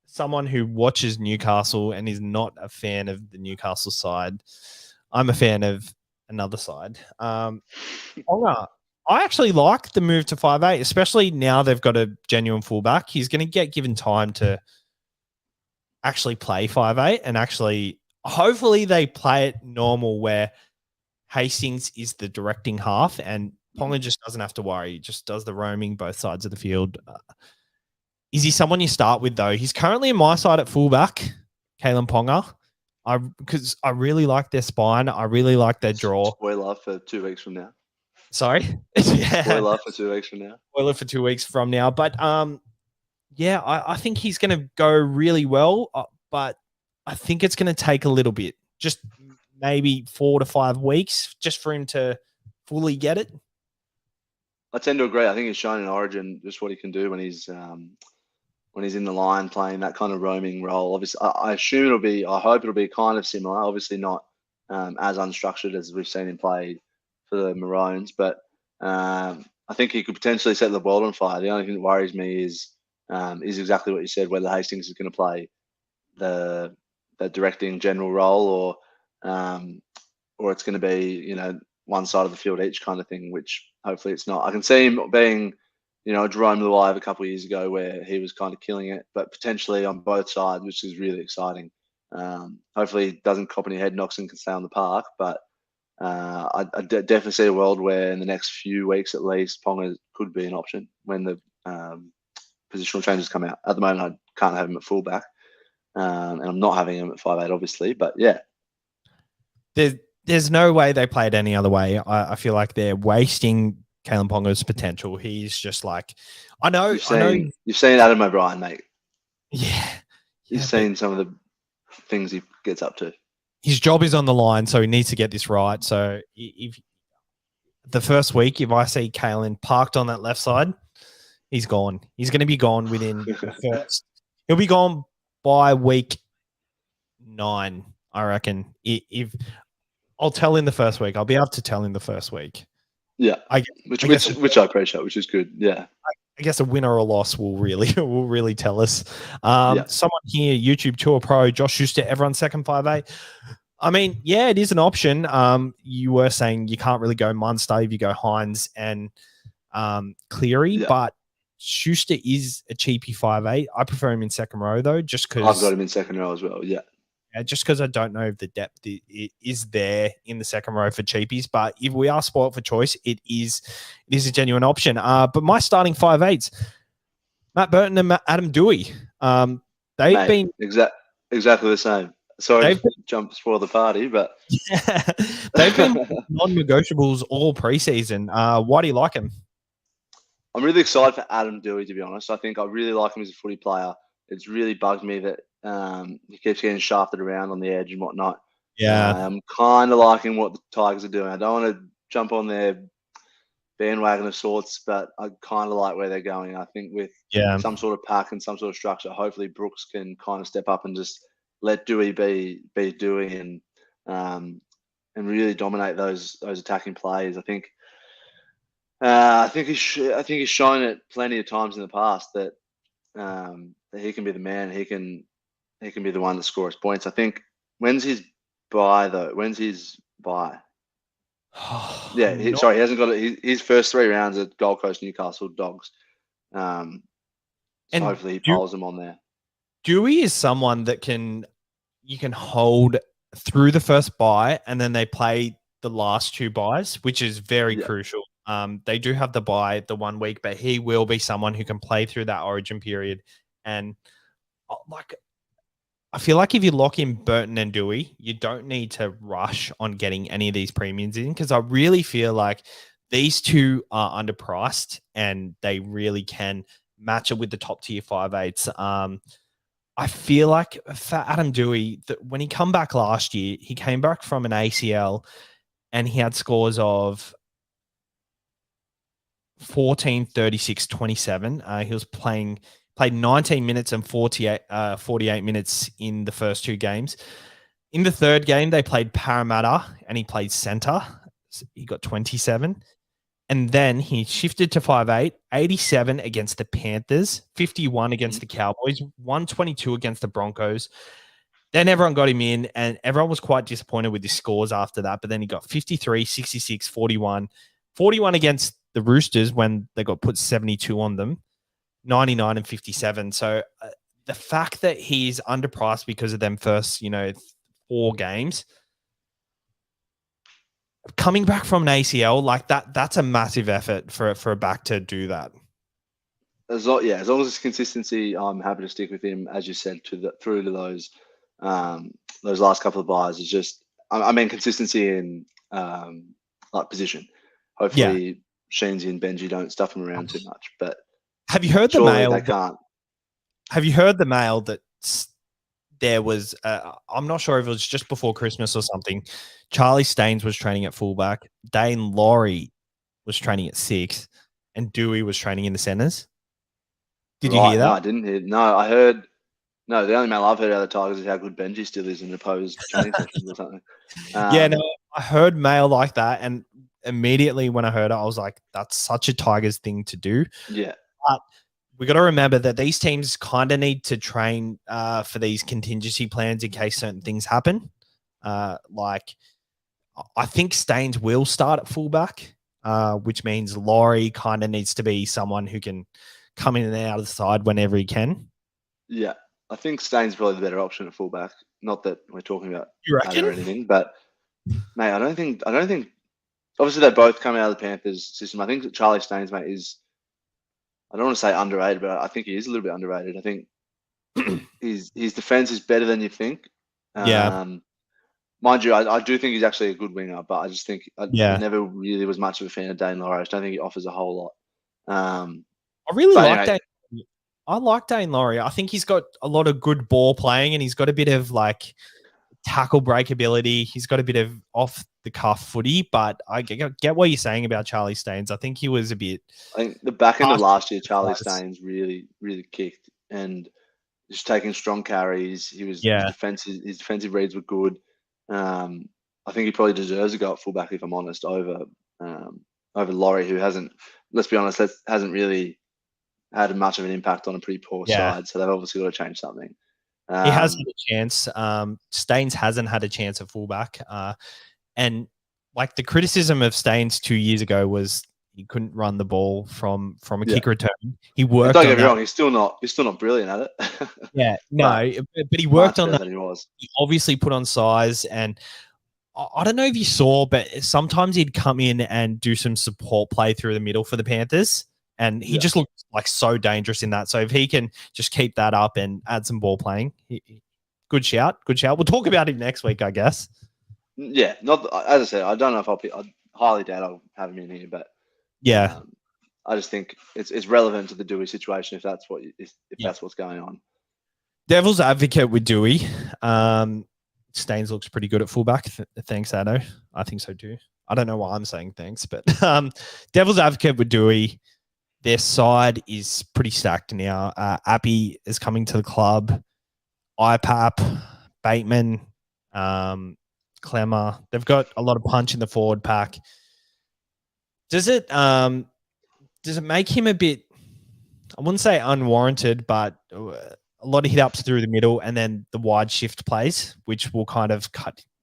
someone who watches Newcastle and is not a fan of the Newcastle side, I'm a fan of another side. Ponga, I actually like the move to 5'8", especially now they've got a genuine fullback. He's going to get given time to actually play 5'8", and actually, hopefully they play it normal where Hastings is the directing half and Ponga just doesn't have to worry. He just does the roaming both sides of the field. Is he someone you start with, though? He's currently in my side at fullback, Kalen Ponga, because I really like their spine. I really like their draw. Spoiler for 2 weeks from now. Sorry? Yeah. Spoiler for 2 weeks from now. Spoiler for 2 weeks from now. But, I think he's going to go really well, but I think it's going to take a little bit. Just maybe 4 to 5 weeks just for him to fully get it. I tend to agree. I think he's shown in Origin just what he can do when he's in the line playing that kind of roaming role. Obviously, I hope it'll be kind of similar. Obviously not as unstructured as we've seen him play for the Maroons, but I think he could potentially set the world on fire. The only thing that worries me is exactly what you said, whether Hastings is going to play the directing general role or it's going to be, one side of the field each kind of thing, which hopefully it's not. I can see him being, Jerome Luai a couple of years ago where he was kind of killing it, but potentially on both sides, which is really exciting. Hopefully he doesn't cop any head knocks and can stay on the park, but I definitely see a world where in the next few weeks at least, Ponga could be an option when the positional changes come out. At the moment, I can't have him at fullback, and I'm not having him at 5'8", obviously, but yeah. There's no way they play it any other way. I feel like they're wasting Kalen Ponga's potential. He's just like, You've seen Adam O'Brien, mate. Yeah. You've seen some of the things he gets up to. His job is on the line, so he needs to get this right. So if the first week, if I see Kalen parked on that left side, he's gone. He's going to be gone within the first. He'll be gone by week 9, I reckon. If I'll tell in the first week. I'll be able to tell in the first week. Yeah, which I appreciate, which is good. Yeah, I guess a win or a loss will really tell us. Someone here, YouTube Tour Pro, Josh Schuster, everyone's second 5'8". I mean, yeah, it is an option. You were saying you can't really go Munster if you go Hines and Cleary, but Schuster is a cheapy 5'8". I prefer him in second row though, just because I've got him in second row as well. Yeah. Just because I don't know if the depth is there in the second row for cheapies. But if we are spoiled for choice, it is a genuine option. But my starting 5'8", Matt Burton and Adam Dewey, they've been exactly the same. Sorry to spoil the party, but they've been non-negotiables all preseason. Why do you like him? I'm really excited for Adam Dewey, to be honest. I think I really like him as a footy player. It's really bugged me that he keeps getting shafted around on the edge and whatnot. Yeah. I'm kind of liking what the Tigers are doing. I don't want to jump on their bandwagon of sorts, but I kind of like where they're going. I think with some sort of pack and some sort of structure, hopefully Brooks can kind of step up and just let Dewey be Dewey and really dominate those attacking plays. I think he's shown it plenty of times in the past that he can be the man. He can be the one that scores points. I think when's his bye though? When's his bye? Yeah, he hasn't got it. His first 3 rounds at Gold Coast, Newcastle, Dogs. So hopefully he piles them on there. Dewey is someone that you can hold through the first bye, and then they play the last 2 byes, which is very crucial. They do have the bye the 1 week, but he will be someone who can play through that origin period. And I feel like if you lock in Burton and Dewey, you don't need to rush on getting any of these premiums in, because I really feel like these 2 are underpriced and they really can match it with the top tier 5'8s. I feel like for Adam Dewey, when he came back last year, he came back from an ACL and he had scores of 14, 36, 27. He was played 19 minutes and 48 minutes in the first 2 games. In the third game, they played Parramatta and he played center. So he got 27. And then he shifted to 5'8", 87 against the Panthers, 51 against the Cowboys, 122 against the Broncos. Then everyone got him in, and everyone was quite disappointed with his scores after that. But then he got 53, 66, 41, 41 against the Roosters when they got put 72 on them, 99 and 57. So the fact that he's underpriced because of them first, 4 games, coming back from an ACL, that's a massive effort for a back to do that. As long as it's consistency, I'm happy to stick with him, as you said, through to those last couple of byes. It's just, consistency in position. Hopefully, Sheensy and Benji don't stuff him around too much. But have you heard the mail? They can't. Have you heard the mail that there was? I'm not sure if it was just before Christmas or something. Charlie Staines was training at fullback. Dane Laurie was training at 6, and Dewey was training in the centers. Did you hear that? No, I didn't hear. No, I heard. No, the only mail I've heard out of the Tigers is how good Benji still is in opposed training sessions or something. I heard mail like that, and immediately when I heard it, I was like, "That's such a Tigers thing to do." Yeah, but we got to remember that these teams kind of need to train for these contingency plans in case certain things happen. I think Staines will start at fullback, which means Laurie kind of needs to be someone who can come in and out of the side whenever he can. Yeah, I think Staines is probably the better option at fullback. Not that we're talking about you reckon? Or anything, but mate, I don't think. Obviously, they both come out of the Panthers system. I think that Charlie Staines, mate, is. I don't want to say underrated, but I think he is a little bit underrated. I think his defense is better than you think. Mind you, I do think he's actually a good winger, but I just think I never really was much of a fan of Dane Laurie. I just don't think he offers a whole lot. I really like Dane. I like Dane Laurie. I think he's got a lot of good ball playing, and he's got a bit of tackle break ability. He's got a bit of off the cuff footy, but I get what you're saying about Charlie Staines. I think he was a bit. I think the back end of last year, Charlie Staines really, really kicked and just taking strong carries. He was his defensive reads were good. I think he probably deserves to go at fullback, if I'm honest, over Laurie, who hasn't. Let's be honest, hasn't really had much of an impact on a pretty poor side. So they've obviously got to change something. He has had a chance. Staines hasn't had a chance at fullback. And the criticism of Staines 2 years ago was he couldn't run the ball from a kick return. He worked. Don't get me wrong. He's still not brilliant at it. Yeah, no, but he worked on that. Than he was. He obviously put on size, and I don't know if you saw, but sometimes he'd come in and do some support play through the middle for the Panthers. And he just looked so dangerous in that. So if he can just keep that up and add some ball playing, he Good shout. Good shout. We'll talk about him next week, I guess. Yeah, not as I said. I don't know if I highly doubt I'll have him in here, but Yeah. I just think it's relevant to the Dewey situation if that's that's what's going on. Devil's advocate with Dewey. Staines looks pretty good at fullback. Thanks, Addo. I think so too. I don't know why I'm saying thanks, but Devil's advocate with Dewey. Their side is pretty stacked now. Appy is coming to the club. IPAP, Bateman, Clemmer. They've got a lot of punch in the forward pack. Does it make him a bit, I wouldn't say unwarranted, but a lot of hit ups through the middle and then the wide shift plays, which will kind of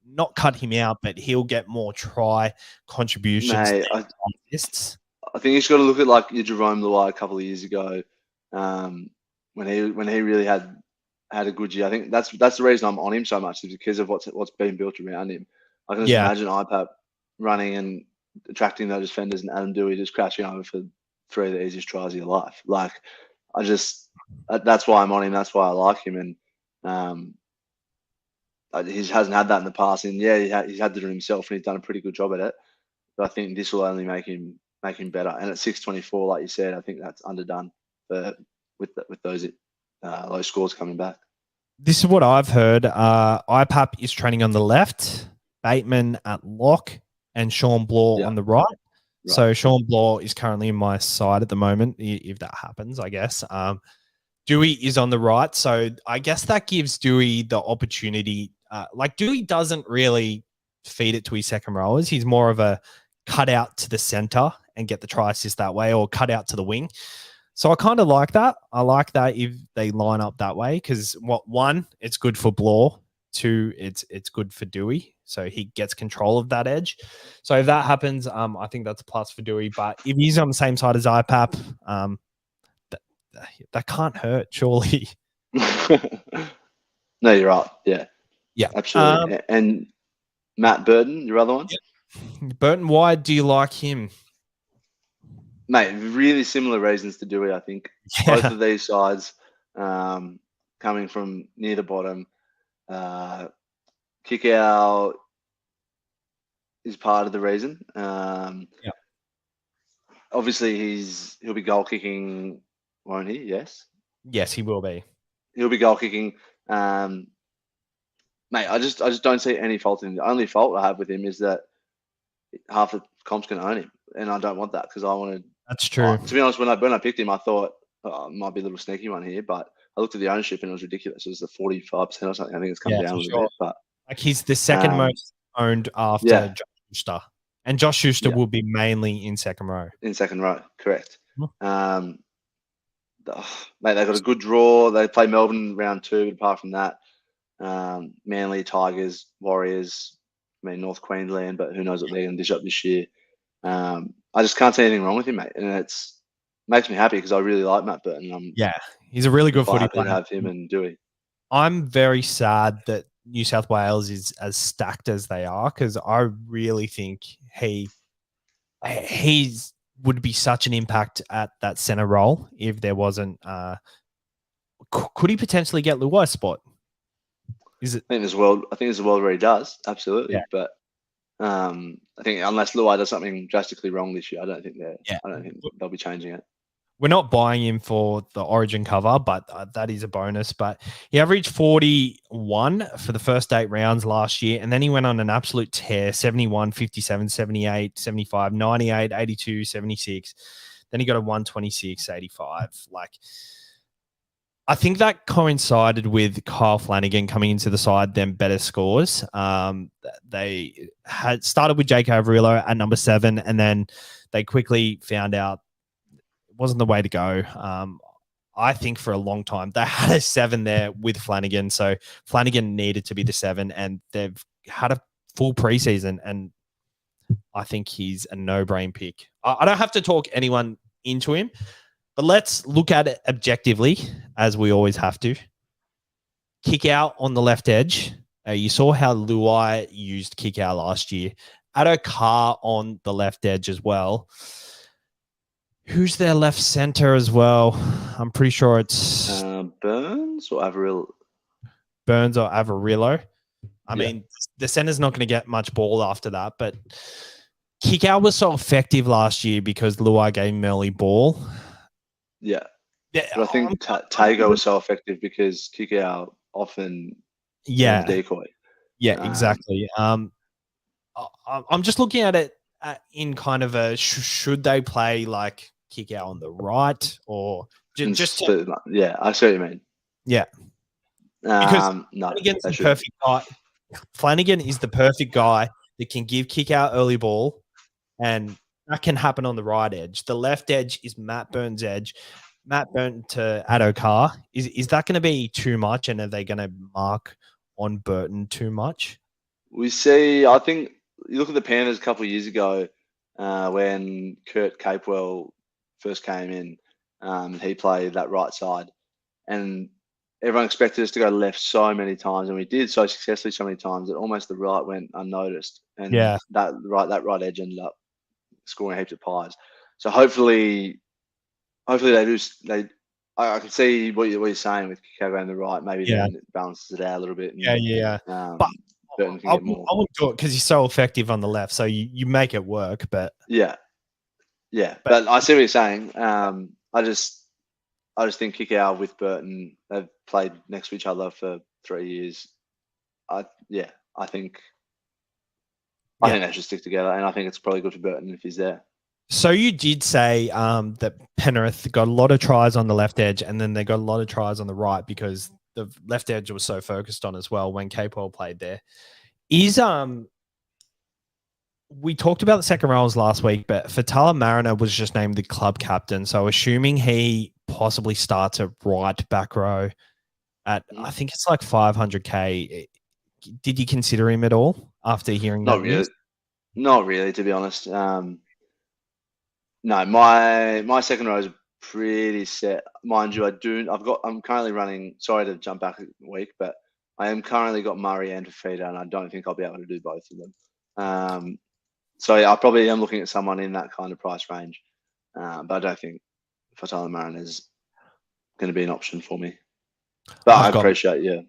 not cut him out, but he'll get more try contributions. Mate, I think you just got to look at like your Jerome Luai a couple of years ago, when he really had a good year. I think that's the reason I'm on him so much, is because of what's been built around him. I can just imagine IPAP running and attracting those defenders and Adam Dewey just crashing over for 3 of the easiest tries of your life. Like, that's why I'm on him. That's why I like him. And he hasn't had that in the past. And yeah, he's had to do it himself, and he's done a pretty good job at it. But I think this will only make him better. And at 624, like you said, I think that's underdone with those low scores coming back. This is what I've heard. IPAP is training on the left, Bateman at lock, and Sean Blaw on the right. So Sean Blaw is currently in my side at the moment, if that happens, I guess. Dewey is on the right. So I guess that gives Dewey the opportunity. Like, Dewey doesn't really feed it to his second rowers. He's more of a cut out to the center and get the try assist that way, or cut out to the wing. So I kind of like that. I like that if they line up that way, because one, it's good for Blaw. 2, it's good for Dewey. So he gets control of that edge. So if that happens, I think that's a plus for Dewey. But if he's on the same side as IPAP, that can't hurt, surely. No, you're right. Yeah. Yeah. Absolutely. And Matt Burton, your other one? Yeah. Burton, why do you like him? Mate, really similar reasons to Dewey, I think. Yeah. Both of these sides coming from near the bottom. Kick out is part of the reason. Obviously, he'll be goal kicking, won't he? Yes. Yes, he will be. He'll be goal kicking. Mate, I just don't see any fault in him. The only fault I have with him is that half the comp's going to own him, and I don't want that, because I wanted. That's true. To be honest, when I picked him, I thought it might be a little sneaky one here, but I looked at the ownership and it was ridiculous. It was 45% or something. I think it's come down a little bit. But like, he's the second most owned after Josh Schuster. And Josh Schuster will be mainly in second row. In second row, correct. Mate, they got a good draw. They play Melbourne round 2. Apart from that, Manly, Tigers, Warriors, North Queensland, but who knows what they're going to dish up this year. I just can't see anything wrong with him, mate. And it's makes me happy, because I really like Matt Burton. He's a really good footy player. To have him and Dewey. I'm very sad that New South Wales is as stacked as they are, because I really think he would be such an impact at that centre role if there wasn't. Could he potentially get Luai's spot? Is it? I think there's a world where he does, absolutely. Yeah. But I think unless Luai does something drastically wrong this year, I don't think they'll be changing it. We're not buying him for the Origin cover, but that is a bonus. But he averaged 41 for the first 8 rounds last year, and then he went on an absolute tear: 71, 57, 78, 75, 98, 82, 76. Then he got a 126, 85. Like, I think that coincided with Kyle Flanagan coming into the side, then better scores. They had started with Jake Averillo at number 7, and then they quickly found out wasn't the way to go. I think for a long time they had a 7 there with Flanagan, so Flanagan needed to be the 7, and they've had a full preseason, and I think he's a no-brain pick. I don't have to talk anyone into him, but let's look at it objectively, as we always have to. Kick out on the left edge. You saw how Luai used kick out last year. Addo Carr on the left edge as well. Who's their left center as well? I'm pretty sure it's Burns or Averill. Burns or Avarillo. I mean, the center's not going to get much ball after that, but kick out was so effective last year because Luai gave him early ball. Yeah. But I think Tago was so effective because kick out often decoy. Yeah, exactly. I'm just looking at it in kind of a should they play like kick out on the right or just yeah, I see what you mean. Yeah, because no, Flanagan's the perfect guy. Flanagan is the perfect guy that can give kick out early ball, and that can happen on the right edge. The left edge is Matt Burns' edge. Matt Burton to Addo Carr. Is that going to be too much, and are they going to mark on Burton too much? We see, I think, you look at the Panthers a couple of years ago when Kurt Capewell first came in, he played that right side, and everyone expected us to go left so many times, and we did so successfully so many times that almost the right went unnoticed, and that right edge ended up scoring heaps of pies. So hopefully they do. I can see what you're saying with Chicago on the right. Maybe then it balances it out a little bit. And, but Burton can I get more. wouldn't do it because he's so effective on the left. So you make it work. But but I see what you're saying. I just think Kikau with Burton, they've played next to each other for 3 years. I think they should stick together, and I think it's probably good for Burton if he's there. So you did say that Penrith got a lot of tries on the left edge, and then they got a lot of tries on the right because the left edge was so focused on as well when Capewell played there. We talked about the second rows last week, but Fatala Mariner was just named the club captain. So assuming he possibly starts at right back row at, I think it's like 500K. Did you consider him at all after hearing that? Not really, to be honest. No, my second row is pretty set. Mind you, I'm currently running, sorry to jump back a week, but I am currently got Murray and Fafita, and I don't think I'll be able to do both of them. So I probably am looking at someone in that kind of price range. But I don't think Fatala Marin is going to be an option for me. But I appreciate you.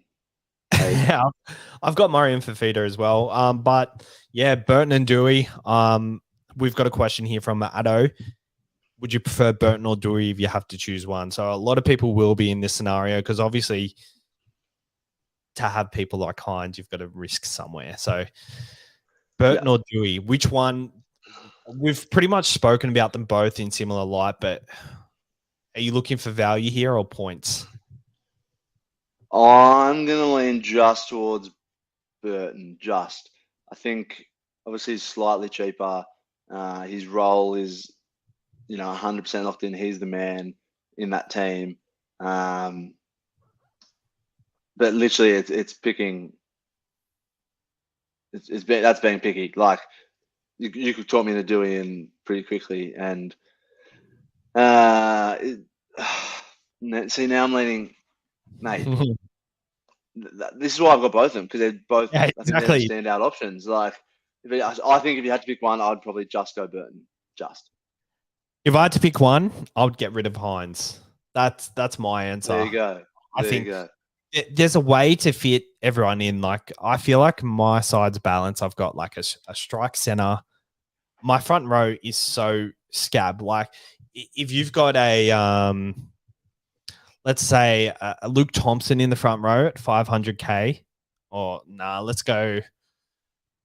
Yeah, I've got Murray and Fafita as well. But yeah, Burton and Dewey. We've got a question here from Addo. Would you prefer Burton or Dewey if you have to choose one? So a lot of people will be in this scenario because obviously to have people like Hines, you've got to risk somewhere. So Burton or Dewey, which one? We've pretty much spoken about them both in similar light, but are you looking for value here or points? I'm going to lean just towards Burton, I think obviously he's slightly cheaper. His role is, 100% locked in. He's the man in that team. But literally, it's picking. That's being picky. Like you could talk me into Dewey pretty quickly, and see now I'm leaning, mate. This is why I've got both of them because they're both exactly standout options. Like, I think if you had to pick one, I'd probably just go Burton. If I had to pick one, I would get rid of Hines. That's my answer. There you go. I think there's a way to fit everyone in. Like, I feel like my side's balance. I've got like a strike center. My front row is so scab. Like, if you've got a let's say a Luke Thompson in the front row at 500K, or let's go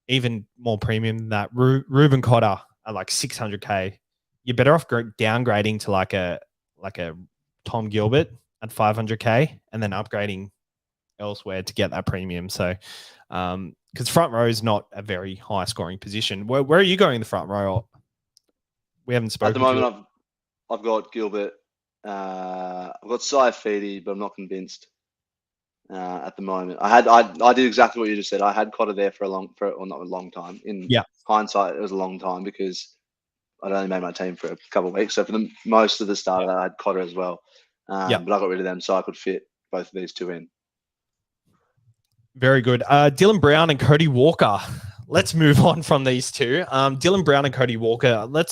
even more premium than that. Ruben Cotter at like 600K. You're better off downgrading to like a Tom Gilbert at 500K and then upgrading elsewhere to get that premium. So, because front row is not a very high scoring position. Where are you going in the front row? We haven't spoken. At the moment, I've got Gilbert. I've got Saifidi, but I'm not convinced at the moment. I did exactly what you just said. I had Cotter there not a long time. In hindsight, it was a long time because I'd only made my team for a couple of weeks. So for most of the start, I had Cotter as well. But I got rid of them so I could fit both of these two in. Very good. Dylan Brown and Cody Walker. Let's move on from these two. Dylan Brown and Cody Walker. We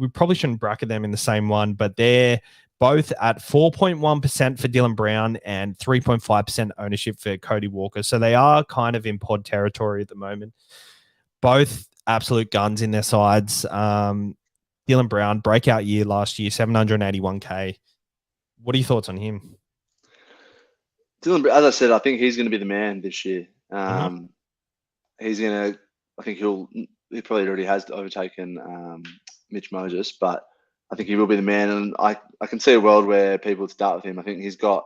probably shouldn't bracket them in the same one, but they're both at 4.1% for Dylan Brown and 3.5% ownership for Cody Walker. So they are kind of in pod territory at the moment. Both absolute guns in their sides. Dylan Brown, breakout year last year, 781K. What are your thoughts on him? Dylan, as I said, I think he's going to be the man this year. He's going to, I think he probably already has overtaken Mitch Moses, but I think he will be the man. And I can see a world where people would start with him. I think he's got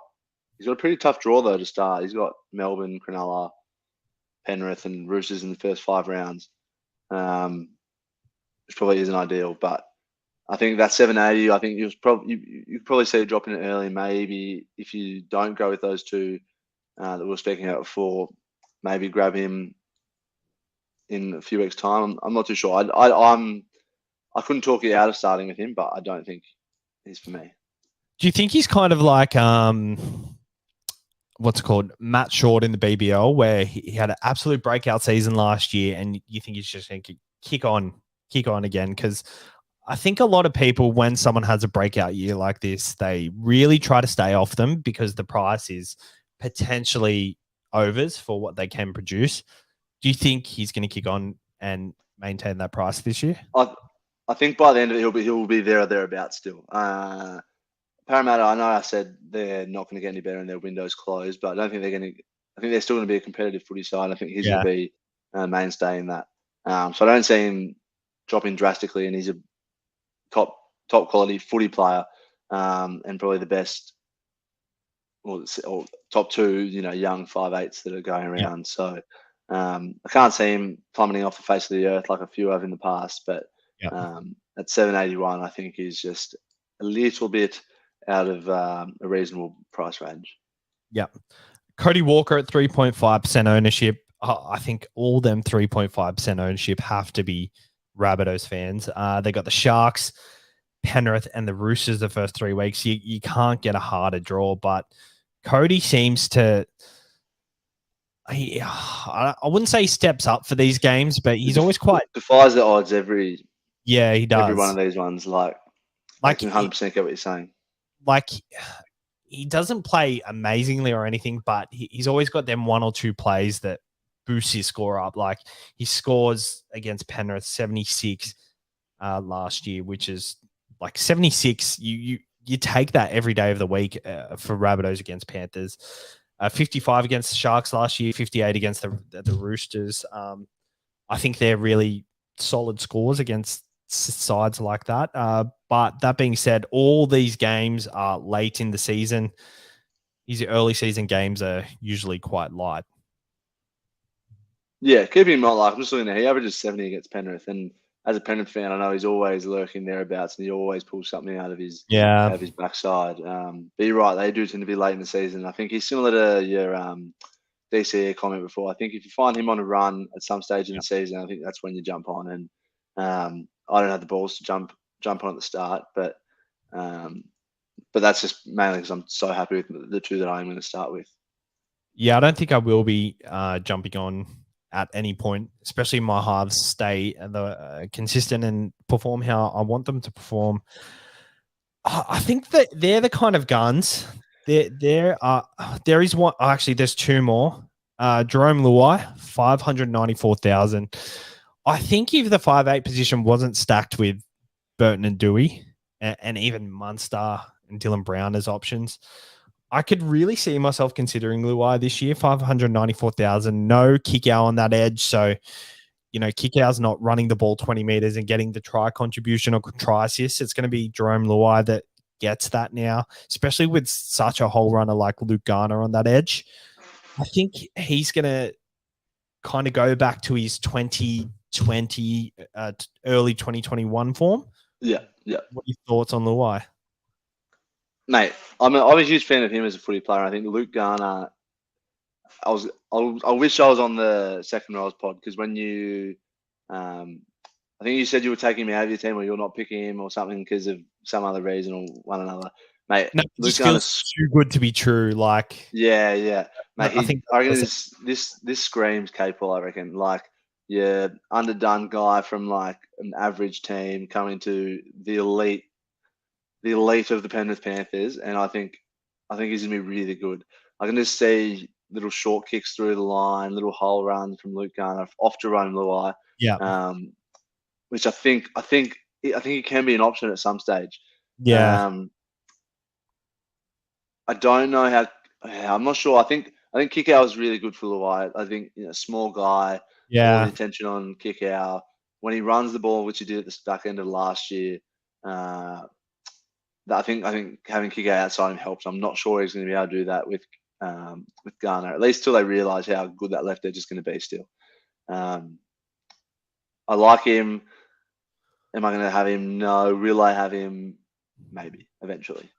a pretty tough draw though to start. He's got Melbourne, Cronulla, Penrith, and Roosters in the first 5 rounds, which probably isn't ideal. But I think that 780, I think you probably see it dropping it early. Maybe if you don't go with those two that we were speaking about before, maybe grab him in a few weeks' time. I'm not too sure. I couldn't talk you out of starting with him, but I don't think he's for me. Do you think he's kind of like what's it called, Matt Short in the BBL, where he had an absolute breakout season last year, and you think he's just going to kick on again? Because I think a lot of people, when someone has a breakout year like this, they really try to stay off them because the price is potentially overs for what they can produce. Do you think he's going to kick on and maintain that price this year? I think by the end of it, he'll be there or thereabouts still. Parramatta, I know I said they're not going to get any better and their window's closed, but I don't think they're going to. I think they're still going to be a competitive footy side. I think he's going to be a mainstay in that. So I don't see him dropping drastically, and he's a top quality footy player, and probably the best or top 2, young 5'8" that are going around. So I can't see him plummeting off the face of the earth like a few have in the past, but at 781, I think is just a little bit out of a reasonable price range. Yeah. Cody Walker at 3.5% ownership. I think all them 3.5% ownership have to be Rabbitohs fans. They got the Sharks, Penrith, and the Roosters the first 3 weeks. You can't get a harder draw, but Cody seems to. I wouldn't say he steps up for these games, but he's always quite defies the odds every. Yeah, he does. Every one of these ones, like I can 100% get what you're saying. Like, he doesn't play amazingly or anything, but he's always got them 1 or 2 plays that boost his score up. Like, he scores against Penrith 76 last year, which is like 76. You take that every day of the week for Rabbitohs against Panthers. 55 against the Sharks last year, 58 against the Roosters. I think they're really solid scores against sides like that. But that being said, all these games are late in the season. These early season games are usually quite light. Yeah, keep him not like I'm just looking at. He averages 70 against Penrith, and as a Penrith fan, I know he's always lurking thereabouts, and he always pulls something out of his backside. But you're right; they do tend to be late in the season. I think he's similar to your DCE comment before. I think if you find him on a run at some stage in the season, I think that's when you jump on. And I don't have the balls to jump on at the start, but that's just mainly because I'm so happy with the 2 that I'm going to start with. Yeah, I don't think I will be jumping on at any point, especially my halves stay consistent and perform how I want them to perform. I think that they're the kind of guns. There is one. Actually, there's 2 more. Jerome Luai, 594,000. I think if the 5'8" position wasn't stacked with Burton and Dewey and even Munster and Dylan Brown as options, I could really see myself considering Luai this year. 594,000, no Kikau on that edge. So, Kikau's not running the ball 20 meters and getting the try contribution or try assist. It's going to be Jerome Luai that gets that now, especially with such a whole runner like Luke Garner on that edge. I think he's going to kind of go back to his 2020, early 2021 form. Yeah. What are your thoughts on Luai? Mate, I'm a huge fan of him as a footy player. I think Luke Garner. I wish I was on the second rows pod, because when you, I think you said you were taking him out of your team, or you're not picking him or something because of some other reason or one another. Mate, no, Luke feels too good to be true. Like, yeah, mate. I reckon this screams capable. I reckon, like, yeah, underdone guy from like an average team coming to the elite the elite of the Penrith Panthers, and I think he's gonna be really good. I can just see little short kicks through the line, little hole runs from Luke Garner off Jerome Luai. Yeah. Which I think he can be an option at some stage. Yeah. I don't know how. I'm not sure. I think Kickout is really good for Luai. I think small guy, all Yeah. the attention on Kickout when he runs the ball, which he did at the back end of last year. I think having Kickout outside him helps. I'm not sure he's going to be able to do that with Garner, at least till they realise how good that left edge is going to be. Still, I like him. Am I going to have him? No. Will I have him? Maybe eventually.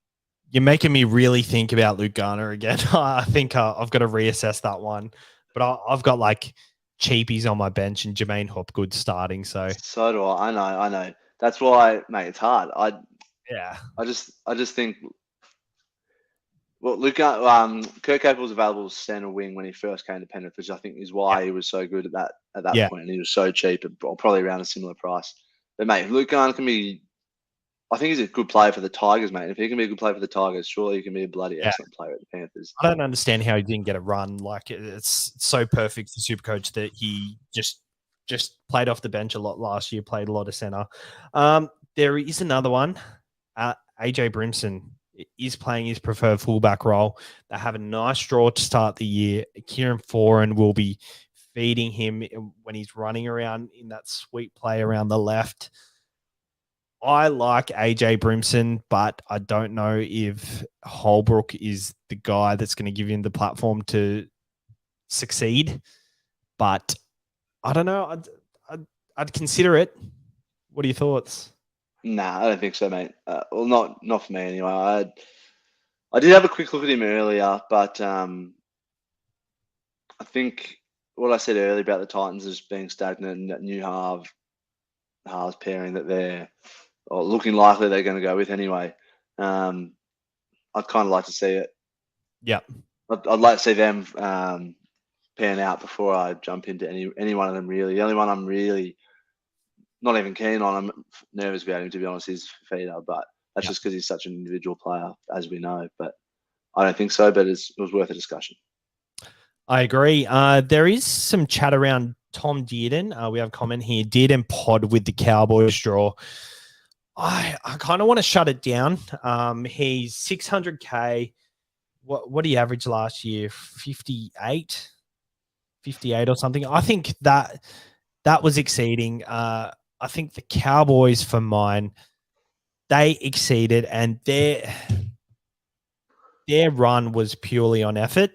You're making me really think about Luke Garner again. I think I've got to reassess that one. But I've got like cheapies on my bench and Jermaine Hopgood starting. So do I. I know. That's why, mate. It's hard. I just think. Well, Kurt Capel was available as centre wing when he first came to Penrith, which I think is why he was so good at that point, and he was so cheap, probably around a similar price. But mate, Luke Garner can be. I think he's a good player for the Tigers, mate. If he can be a good player for the Tigers, surely he can be a bloody excellent player at the Panthers. I don't understand how he didn't get a run. Like it's so perfect for SuperCoach that he just played off the bench a lot last year, played a lot of centre. There is another one. AJ Brimson is playing his preferred fullback role. They have a nice draw to start the year. Kieran Foran will be feeding him when he's running around in that sweet play around the left. I like AJ Brimson, but I don't know if Holbrook is the guy that's going to give him the platform to succeed. But I don't know. I'd consider it. What are your thoughts? Nah, I don't think so, mate. Well, not for me anyway. I did have a quick look at him earlier, but I think what I said earlier about the Titans as being stagnant and that new halves pairing that they're looking likely they're going to go with anyway. I'd kind of like to see it. Yeah. I'd like to see them pan out before I jump into any one of them, really. The only one I'm really not even keen on, I'm nervous about him, to be honest, is Fifita, but that's just because he's such an individual player, as we know. But I don't think so, but it was worth a discussion. I agree. There is some chat around Tom Dearden. We have a comment here. Dearden pod with the Cowboys draw. I kind of want to shut it down. He's 600K. What did he average last year? 58 or something. I think that was exceeding. I think the Cowboys, for mine, they exceeded, and their run was purely on effort.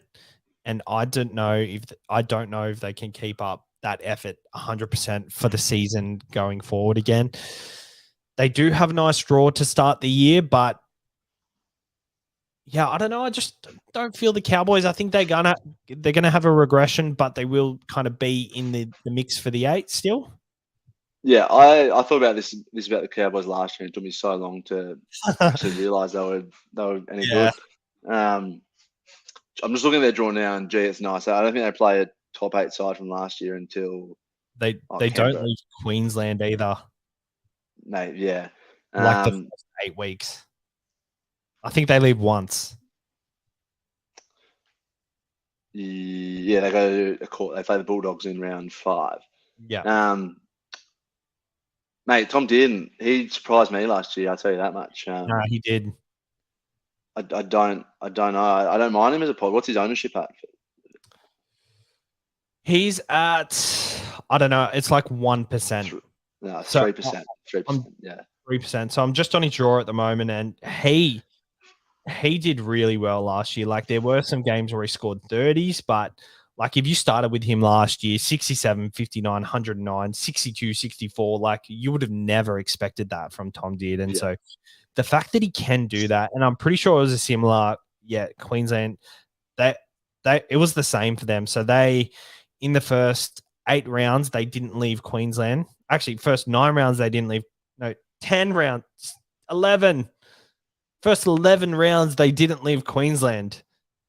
And I don't know if they can keep up that effort 100% for the season going forward again. They do have a nice draw to start the year, but yeah, I don't know. I just don't feel the Cowboys. I think they're gonna have a regression, but they will kind of be in the mix for the 8 still. Yeah, I thought about this about the Cowboys last year. It took me so long to actually realise they were any good. I'm just looking at their draw now, and gee, it's nice. I don't think they play a top 8 side from last year until they don't leave Queensland either. Mate, yeah, like the first 8 weeks. I think they leave once. Yeah, they go to court. They play the Bulldogs in round 5. Yeah. Mate, Tom Dearden, he surprised me last year. I'll tell you that much. No, he did. I don't know. I don't mind him as a pod. What's his ownership at? He's at, I don't know. It's like 1%. No, 3%. 3%. Yeah, 3%. So I'm just on his draw at the moment, and he did really well last year. Like there were some games where he scored 30s, but like if you started with him last year, 67, 59, 109, 62, 64, like you would have never expected that from Tom Dearden. Yeah. So the fact that he can do that, and I'm pretty sure it was a similar, Queensland, it was the same for them. So they, in the first 8 rounds, they didn't leave Queensland. Actually, first 9 rounds, they didn't leave. No, 10 rounds, 11. First 11 rounds, they didn't leave Queensland.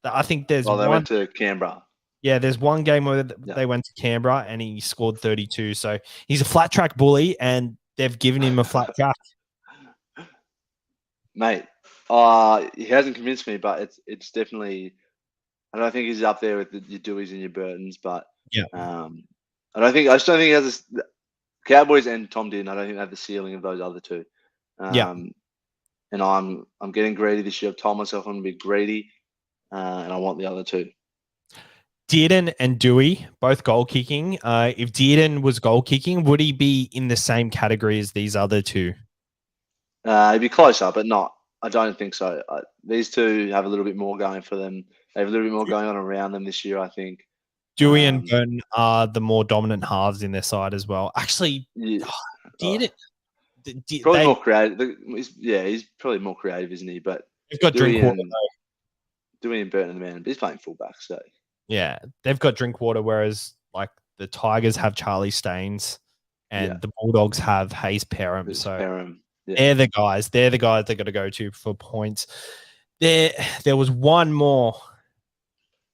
I think there's they went to Canberra. Yeah, there's one game where they went to Canberra and he scored 32. So he's a flat track bully, and they've given him a flat track. Mate, he hasn't convinced me, but it's definitely. I don't think he's up there with your Deweys and your Burtons, but Yeah. I just don't think he has Cowboys and Tom Dearden. I don't think they have the ceiling of those other two. And I'm getting greedy this year. I've told myself I'm going to be greedy, and I want the other two. Dearden and Dewey, both goal kicking. If Dearden was goal kicking, would he be in the same category as these other two? He'd be closer, but not. I don't think so. These two have a little bit more going for them. They have a little bit more going on around them this year, I think. Dewey and Burton are the more dominant halves in their side as well. Actually, Dearden. Probably more creative. He's probably more creative, isn't he? But they've got Drinkwater. Dewey and Burton, man, but he's playing fullback, so yeah, they've got Drinkwater. Whereas, like the Tigers have Charlie Staines, and the Bulldogs have Hayes Perham. They're the guys. They're the guys they're going to go to for points. There was one more.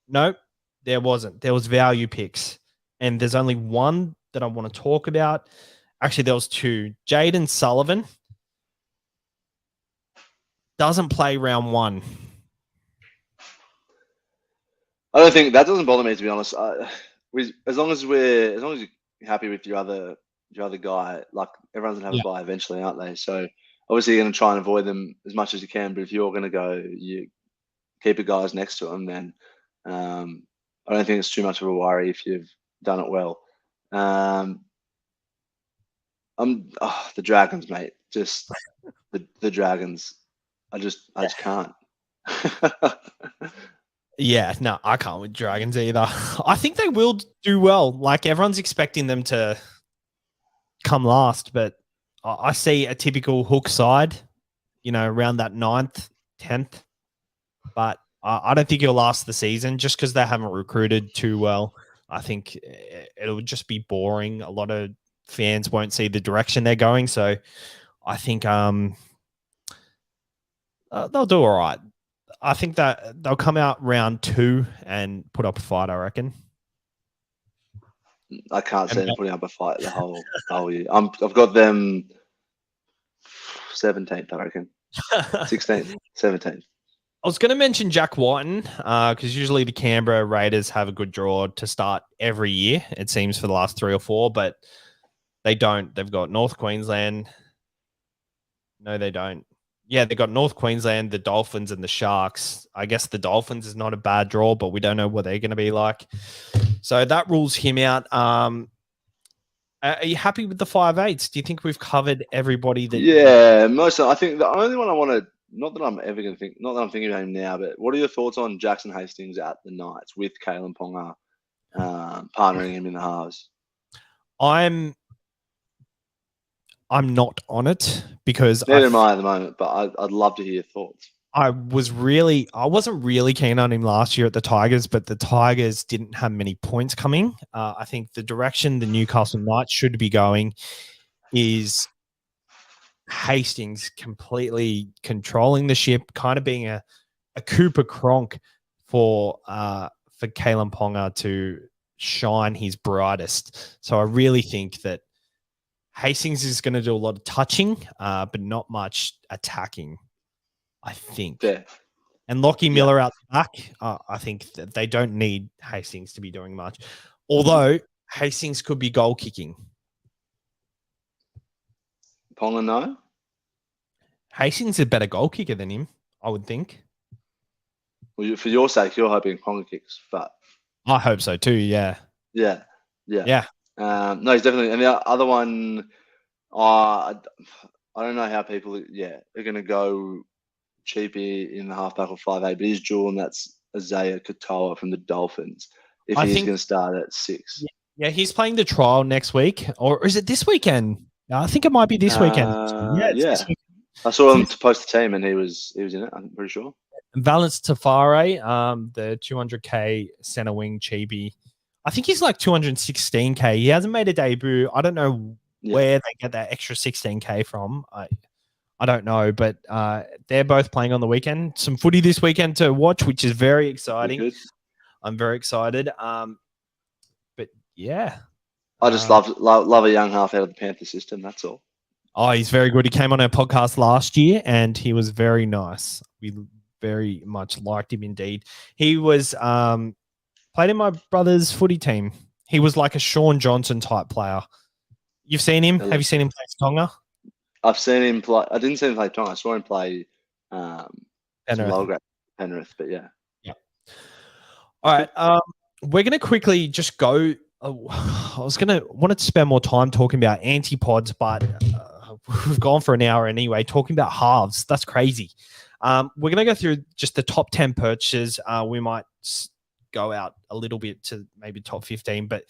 Nope, there wasn't. There was value picks, and there's only one that I want to talk about. Actually, there was two. Jaden Sullivan doesn't play round one. I don't think that doesn't bother me, to be honest. As long as you're happy with your other guy, like everyone's gonna have a bye eventually, aren't they? So obviously you're gonna try and avoid them as much as you can. But if you're gonna go, you keep your guys next to them, then I don't think it's too much of a worry if you've done it well. The Dragons, mate. Just the Dragons. I just can't. Yeah, no, I can't with Dragons either. I think they will do well. Like everyone's expecting them to come last, but I see a typical hook side, around that 9th, 10th. But I don't think it'll last the season just because they haven't recruited too well. I think it'll just be boring. A lot of fans won't see the direction they're going. So I think they'll do all right. I think that they'll come out round 2 and put up a fight, I reckon. I can't see them putting up a fight the whole year. I've got them 17th, I reckon. 16th, 17th. I was going to mention Jack Whiten because usually the Canberra Raiders have a good draw to start every year, it seems, for the last 3 or 4, but they don't. They've got North Queensland. No, they don't. Yeah, they got North Queensland, the Dolphins, and the Sharks. I guess the Dolphins is not a bad draw, but we don't know what they're going to be like. So that rules him out. Are you happy with the 5/8s? Do you think we've covered everybody? Most of them. I think the only one I want to, not that I'm thinking about him now, but what are your thoughts on Jackson Hastings at the Knights with Kalen Ponga partnering him in the halves? I'm not on it because neither am I at the moment, but I'd love to hear your thoughts. I wasn't really keen on him last year at the Tigers, but the Tigers didn't have many points coming. I think the direction the Newcastle Knights should be going is Hastings completely controlling the ship, kind of being a Cooper Cronk for Kalen Ponga to shine his brightest. So I really think that Hastings is going to do a lot of touching, but not much attacking, I think. Yeah. And Lockie Miller out the back, I think that they don't need Hastings to be doing much. Although Hastings could be goal kicking. Ponga, no? Hastings is a better goal kicker than him, I would think. Well, for your sake, you're hoping Ponga kicks, but I hope so too, yeah. Yeah. No, he's definitely. And the other one, I don't know how people, are going to go cheapy in the halfback or 5'8", but he's dual, and that's Isaiah Katoa from the Dolphins. If he's going to start at 6. Yeah, he's playing the trial next week, or is it this weekend? I think it might be this weekend. This weekend. I saw him post the team, and he was in it. I'm pretty sure. Valence Tafare, the 200K center wing chibi. I think he's like 216K. He hasn't made a debut. I don't know where they get that extra 16K from. I don't know, but they're both playing on the weekend. Some footy this weekend to watch, which is very exciting. I'm very excited. But yeah. I just love a young half out of the Panther system. That's all. Oh, he's very good. He came on our podcast last year and he was very nice. We very much liked him indeed. He was played in my brother's footy team. He was like a Sean Johnson type player. You've seen him? Have you seen him play for Tonga? I've seen him play. I didn't see him play Tonga. I saw him play some lower grade Penrith, but yeah. Yeah. All right. We're going to quickly just go. I wanted to spend more time talking about antipods, but we've gone for an hour anyway, talking about halves. That's crazy. We're going to go through just the top 10 purchases. We might go out a little bit to maybe top 15, but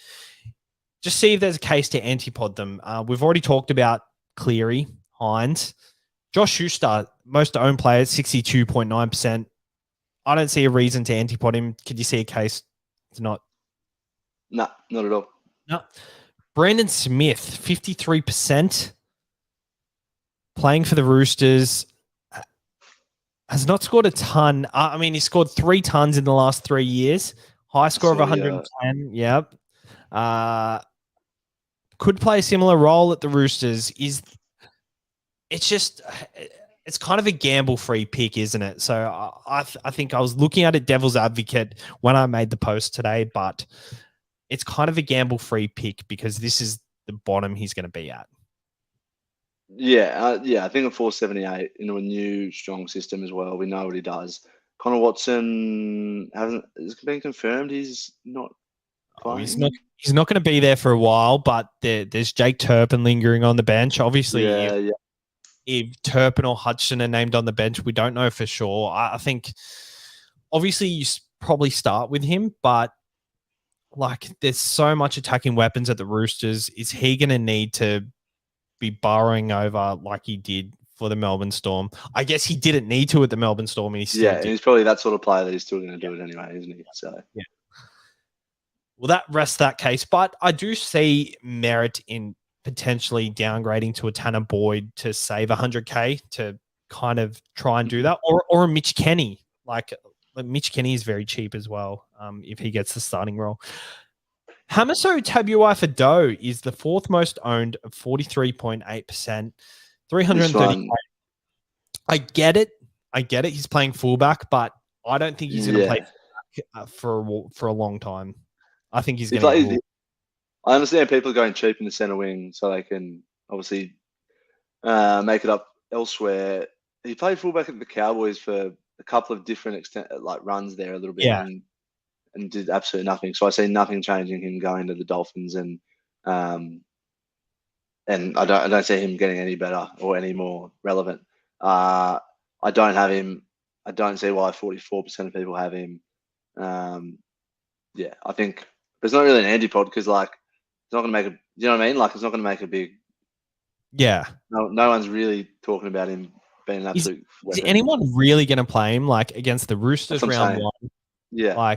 just see if there's a case to antipod them. We've already talked about Cleary, Hines. Josh Schuster, most owned players, 62.9%. I don't see a reason to antipod him. Could you see a case to not? No, not at all. No. Brandon Smith, 53%. Playing for the Roosters. Has not scored a ton. I mean, he scored 3 tons in the last 3 years. High score of 110. Yep. Could play a similar role at the Roosters. It's kind of a gamble-free pick, isn't it? So I think I was looking at it devil's advocate when I made the post today, but it's kind of a gamble-free pick because this is the bottom he's going to be at. Yeah, I think a 478 into a new strong system as well. We know what he does. Connor Watson has been confirmed he's not playing. He's not going to be there for a while, but there's Jake Turpin lingering on the bench. Obviously, if Turpin or Hudson are named on the bench, we don't know for sure. I think obviously you probably start with him, but like there's so much attacking weapons at the Roosters. Is he going to need to be burrowing over like he did for the Melbourne Storm? I guess he didn't need to at the Melbourne Storm. And he's probably that sort of player that he's still going to do it anyway, isn't he? So yeah. Well, that rests that case, but I do see merit in potentially downgrading to a Tanner Boyd to save 100K to kind of try and do that, or a Mitch Kenny. Like Mitch Kenny is very cheap as well if he gets the starting role. Hamiso Tabuai-Fidow is the 4th most owned of 43.8%, 330. I get it. He's playing fullback, but I don't think he's going to play for a long time. I think he's going to. I understand people are going cheap in the center wing so they can obviously make it up elsewhere. He played fullback at the Cowboys for a couple of different runs there a little bit. Yeah. And did absolutely nothing. So I see nothing changing him going to the Dolphins, and I don't see him getting any better or any more relevant. I don't have him. I don't see why 44% of people have him. I think there's not really an antipod because it's not going to make a. You know what I mean? Like it's not going to make a big. Yeah. No one's really talking about him being an absolute. Is anyone really going to play him against the Roosters round 1? Yeah.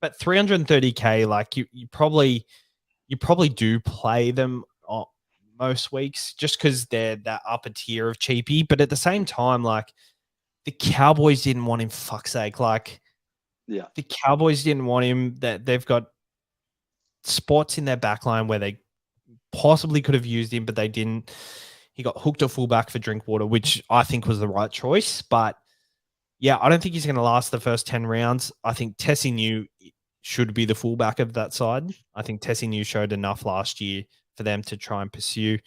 But 330K, you probably do play them most weeks just because they're that upper tier of cheapie. But at the same time, the Cowboys didn't want him. Fuck's sake, the Cowboys didn't want him. That they've got spots in their backline where they possibly could have used him, but they didn't. He got hooked to fullback for Drinkwater, which I think was the right choice, but. Yeah, I don't think he's going to last the first 10 rounds. I think Tessie New should be the fullback of that side. I think Tessie New showed enough last year for them to try and pursue.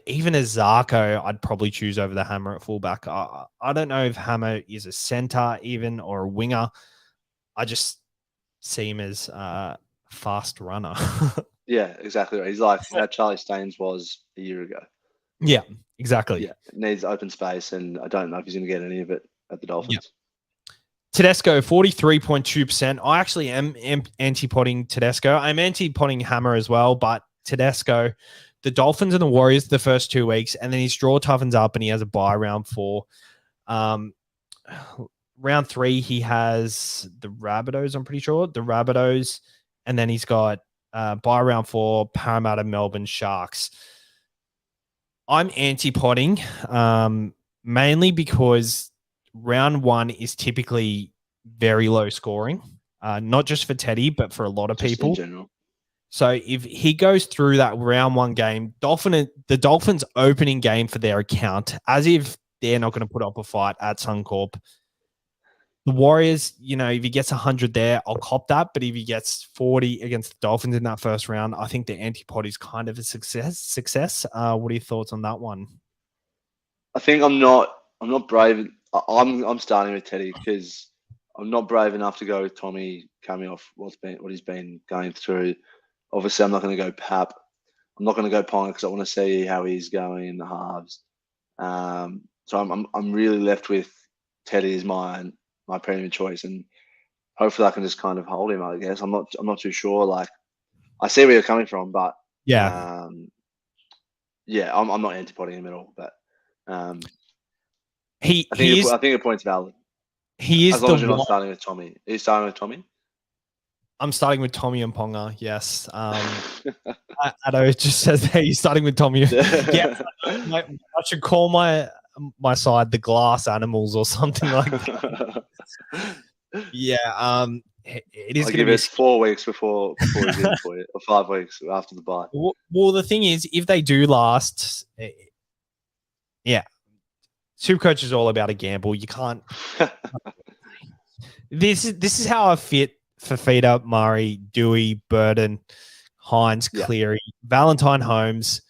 Even as Zarko, I'd probably choose over the Hammer at fullback. I don't know if Hammer is a center even or a winger. I just see him as a fast runner. Yeah, exactly right. He's like how Charlie Staines was a year ago. Yeah, exactly. Yeah, needs open space, and I don't know if he's going to get any of it at the Dolphins. Yep. Tedesco, 43.2%. I actually am anti-potting Tedesco. I'm anti-potting Hammer as well, but Tedesco, the Dolphins and the Warriors the first 2 weeks, and then his draw toughens up and he has a bye round 4. Round 3, he has the Rabbitohs, I'm pretty sure. The Rabbitohs, and then he's got bye round 4, Parramatta, Melbourne, Sharks. I'm anti-potting, mainly because round 1 is typically very low scoring, not just for Teddy, but for a lot of people. In general. So if he goes through that round one game, the Dolphins opening game for their account, as if they're not going to put up a fight at Suncorp. The Warriors, if he gets 100 there, I'll cop that. But if he gets 40 against the Dolphins in that first round, I think the antipod is kind of a success. What are your thoughts on that one? I think I'm not brave. I'm starting with Teddy because I'm not brave enough to go with Tommy coming off what he's been going through. Obviously, I'm not going to go Pap. I'm not going to go Ponga because I want to see how he's going in the halves. So I'm really left with Teddy as my premium choice, and hopefully I can just kind of hold him. I guess I'm not too sure. Like, I see where you're coming from, but yeah, I'm not antipodding him at all. But I think your point's valid. He is as long as you're not starting with Tommy. Are you starting with Tommy? I'm starting with Tommy and Ponga. Yes. Addo just says, "Hey, you're starting with Tommy." Yeah, I should call my side the glass animals or something like that. Yeah. It is. I'll give it 4 weeks before he's in for you, or 5 weeks after the bye. Well, the thing is, if they do last, yeah, SuperCoach is all about a gamble. You can't. This is how I fit Fafita, Murray, Dewey, Burden, Hines, Cleary, Valentine Holmes,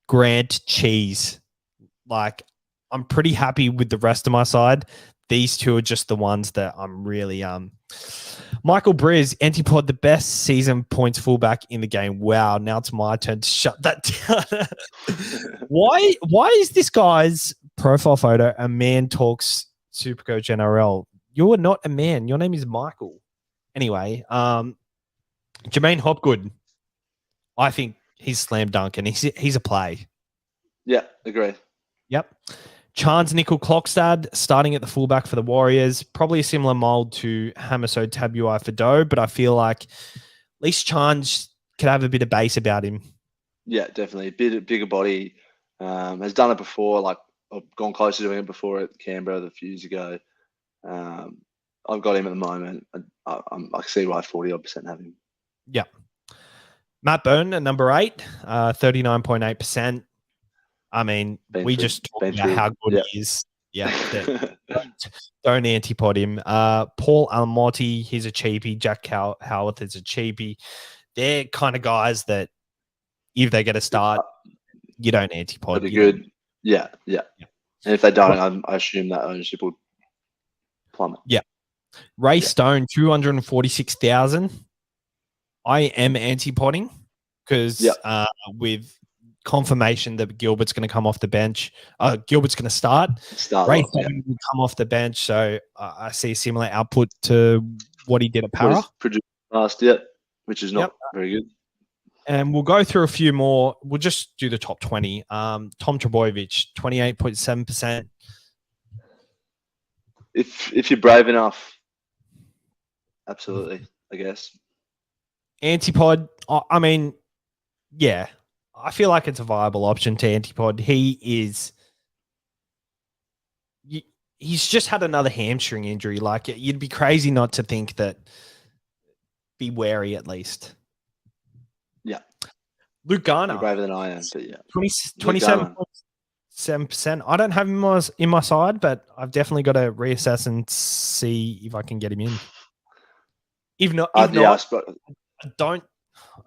Grant, Cheese. Like, I'm pretty happy with the rest of my side. These two are just the ones that I'm really Michael Briz, Antipod, the best season points fullback in the game. Wow, now it's my turn to shut that down. Why is this guy's profile photo a man talks SuperCoach NRL? You're not a man. Your name is Michael. Anyway, Jermaine Hopgood, I think he's slam dunk and he's a play. Yeah, agree. Yep. Chance Nickel Clockstad starting at the fullback for the Warriors. Probably a similar mold to Hamiso Tabuai for Doe, but I feel like at least Chance could have a bit of base about him. Yeah, definitely. Bigger body. Has done it before. Like, I've gone close to doing it before at Canberra a few years ago. I've got him at the moment. I see why 40% have him. Yeah. Matt Byrne at number 8, 39.8%. I mean, we just talked about how good he is. Yeah. Don't antipod him. Paul Alamotti, he's a cheapie. Jack Howarth is a cheapie. They're kind of guys that if they get a start, you don't antipod. That'd be good. Yeah. And if they don't, I assume that ownership will plummet. Yeah. Ray Stone, 246,000. I am antipodding because with confirmation that Gilbert's going to come off the bench, Gilbert's going to start. Ray Stone will come off the bench, so I see similar output to what he did at Para. Produced last, which is not very good. And we'll go through a few more. We'll just do the top 20. Tom Trbojevic, 28.7%. If you're brave enough, absolutely, I guess. Antipod, I mean, yeah, I feel like it's a viable option to Antipod. He's just had another hamstring injury. Like, you'd be crazy not to think that. Be wary at least. Yeah. Luke Garner. You're braver than I am, but 27.7%. I don't have him in my side, but I've definitely got to reassess and see if I can get him in. If not, I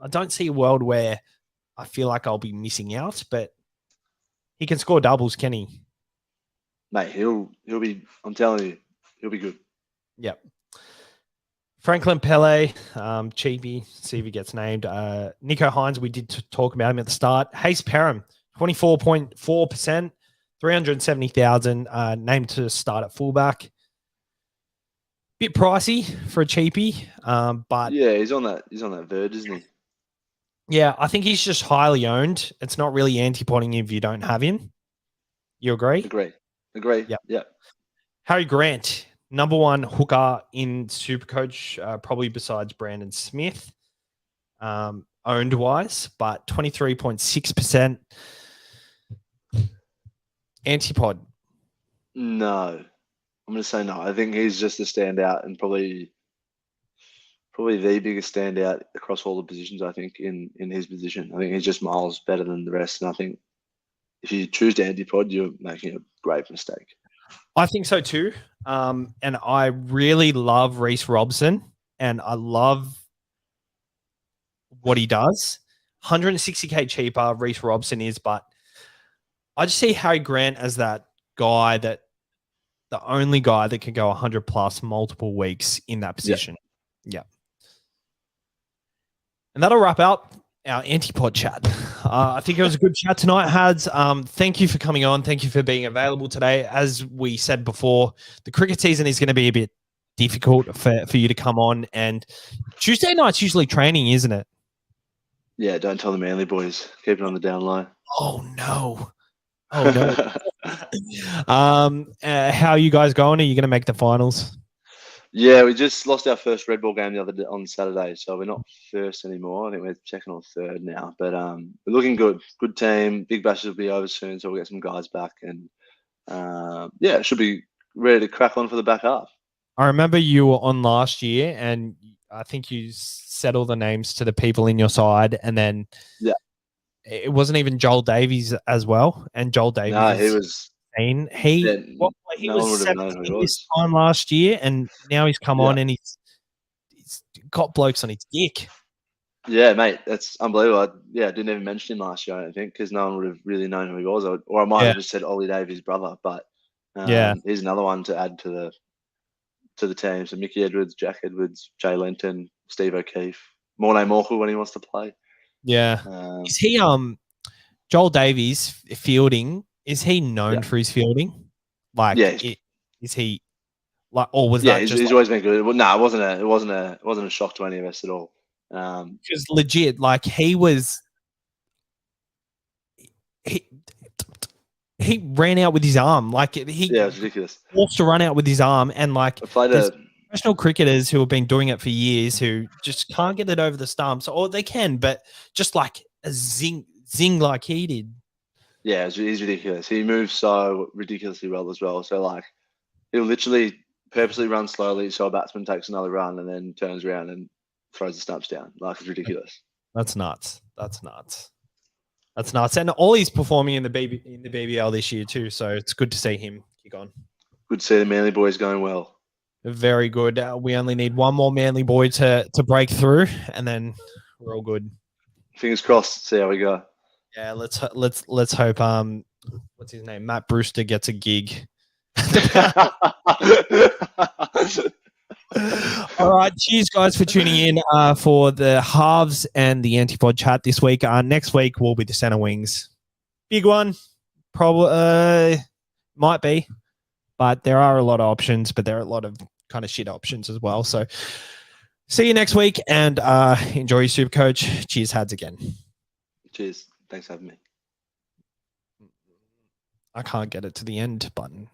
don't see a world where I feel like I'll be missing out, but he can score doubles, can he? Mate, he'll be, I'm telling you, he'll be good. Yep. Franklin Pele, cheapie, see if he gets named. Nico Hines, we did talk about him at the start. Hayes Perham, 24.4%, 370,000, named to start at fullback. Bit pricey for a cheapie, but yeah, he's on that verge, isn't he? Yeah, I think he's just highly owned. It's not really antipodding if you don't have him. You agree? Agree. Yeah. Harry Grant, number 1 hooker in SuperCoach, probably besides Brandon Smith, owned wise, but 23.6%. Antipod. No, I'm going to say no. I think he's just a standout and probably probably the biggest standout across all the positions, I think, in his position. I think he's just miles better than the rest. And I think if you choose to anti-pod, you're making a grave mistake. I think so too. And I really love Reece Robson, and I love what he does. 160K cheaper, Reece Robson is, but I just see Harry Grant as that guy, that the only guy that can go 100 plus multiple weeks in that position. Yeah. And that'll wrap up our antipod chat. I think it was a good chat tonight, Hads. Thank you for coming on. Thank you for being available today. As we said before, the cricket season is going to be a bit difficult for you to come on. And Tuesday night's usually training, isn't it? Yeah, don't tell the Manly boys. Keep it on the down low. Oh, no. Oh, no. How are you guys going? Are you going to make the finals? Yeah, we just lost our first red ball game the other day on Saturday, so we're not first anymore. I think we're second or third now, but we're looking good. Good team. Big Bash will be over soon, so we'll get some guys back, and yeah, it should be ready to crack on for the back half. I remember you were on last year, and I think you said all the names to the people in your side, and then it wasn't even Joel Davies as well, and Joel Davies. No, he was. He was 17 this time last year, and now he's come on and he's got blokes on his dick. Yeah, mate, that's unbelievable. I didn't even mention him last year, I don't think, because no one would have really known who he was, or I might have just said Ollie Davies' brother. But he's another one to add to the team. So Mickey Edwards, Jack Edwards, Jay Lenton, Steve O'Keefe, Mornay Morkel when he wants to play. Yeah, is he Joel Davies fielding? Is he known for his fielding? Like, is he like, or was that? He's always been good. Well, no, it wasn't a shock to any of us at all. Because legit, like he ran out with his arm. Like it was ridiculous. Forced to run out with his arm, and like professional cricketers who have been doing it for years who just can't get it over the stumps, or they can, but just like a zing like he did. Yeah, he's ridiculous. He moves so ridiculously well as well. So like, he'll literally purposely run slowly so a batsman takes another run and then turns around and throws the stumps down. Like, it's ridiculous. That's nuts. And Ollie's performing in the BBL this year too, so it's good to see him kick on. Good to see the Manly boys going well. Very good. We only need one more Manly boy to break through, and then we're all good. Fingers crossed. See how we go. Yeah, let's hope. What's his name? Matt Brewster gets a gig. All right, cheers, guys, for tuning in for the halves and the antipod chat this week. Next week will be the center wings. Big one, probably might be, but there are a lot of options, but there are a lot of kind of shit options as well. So, see you next week, and enjoy your SuperCoach. Cheers, Hads again. Cheers. Thanks for having me. I can't get it to the end button.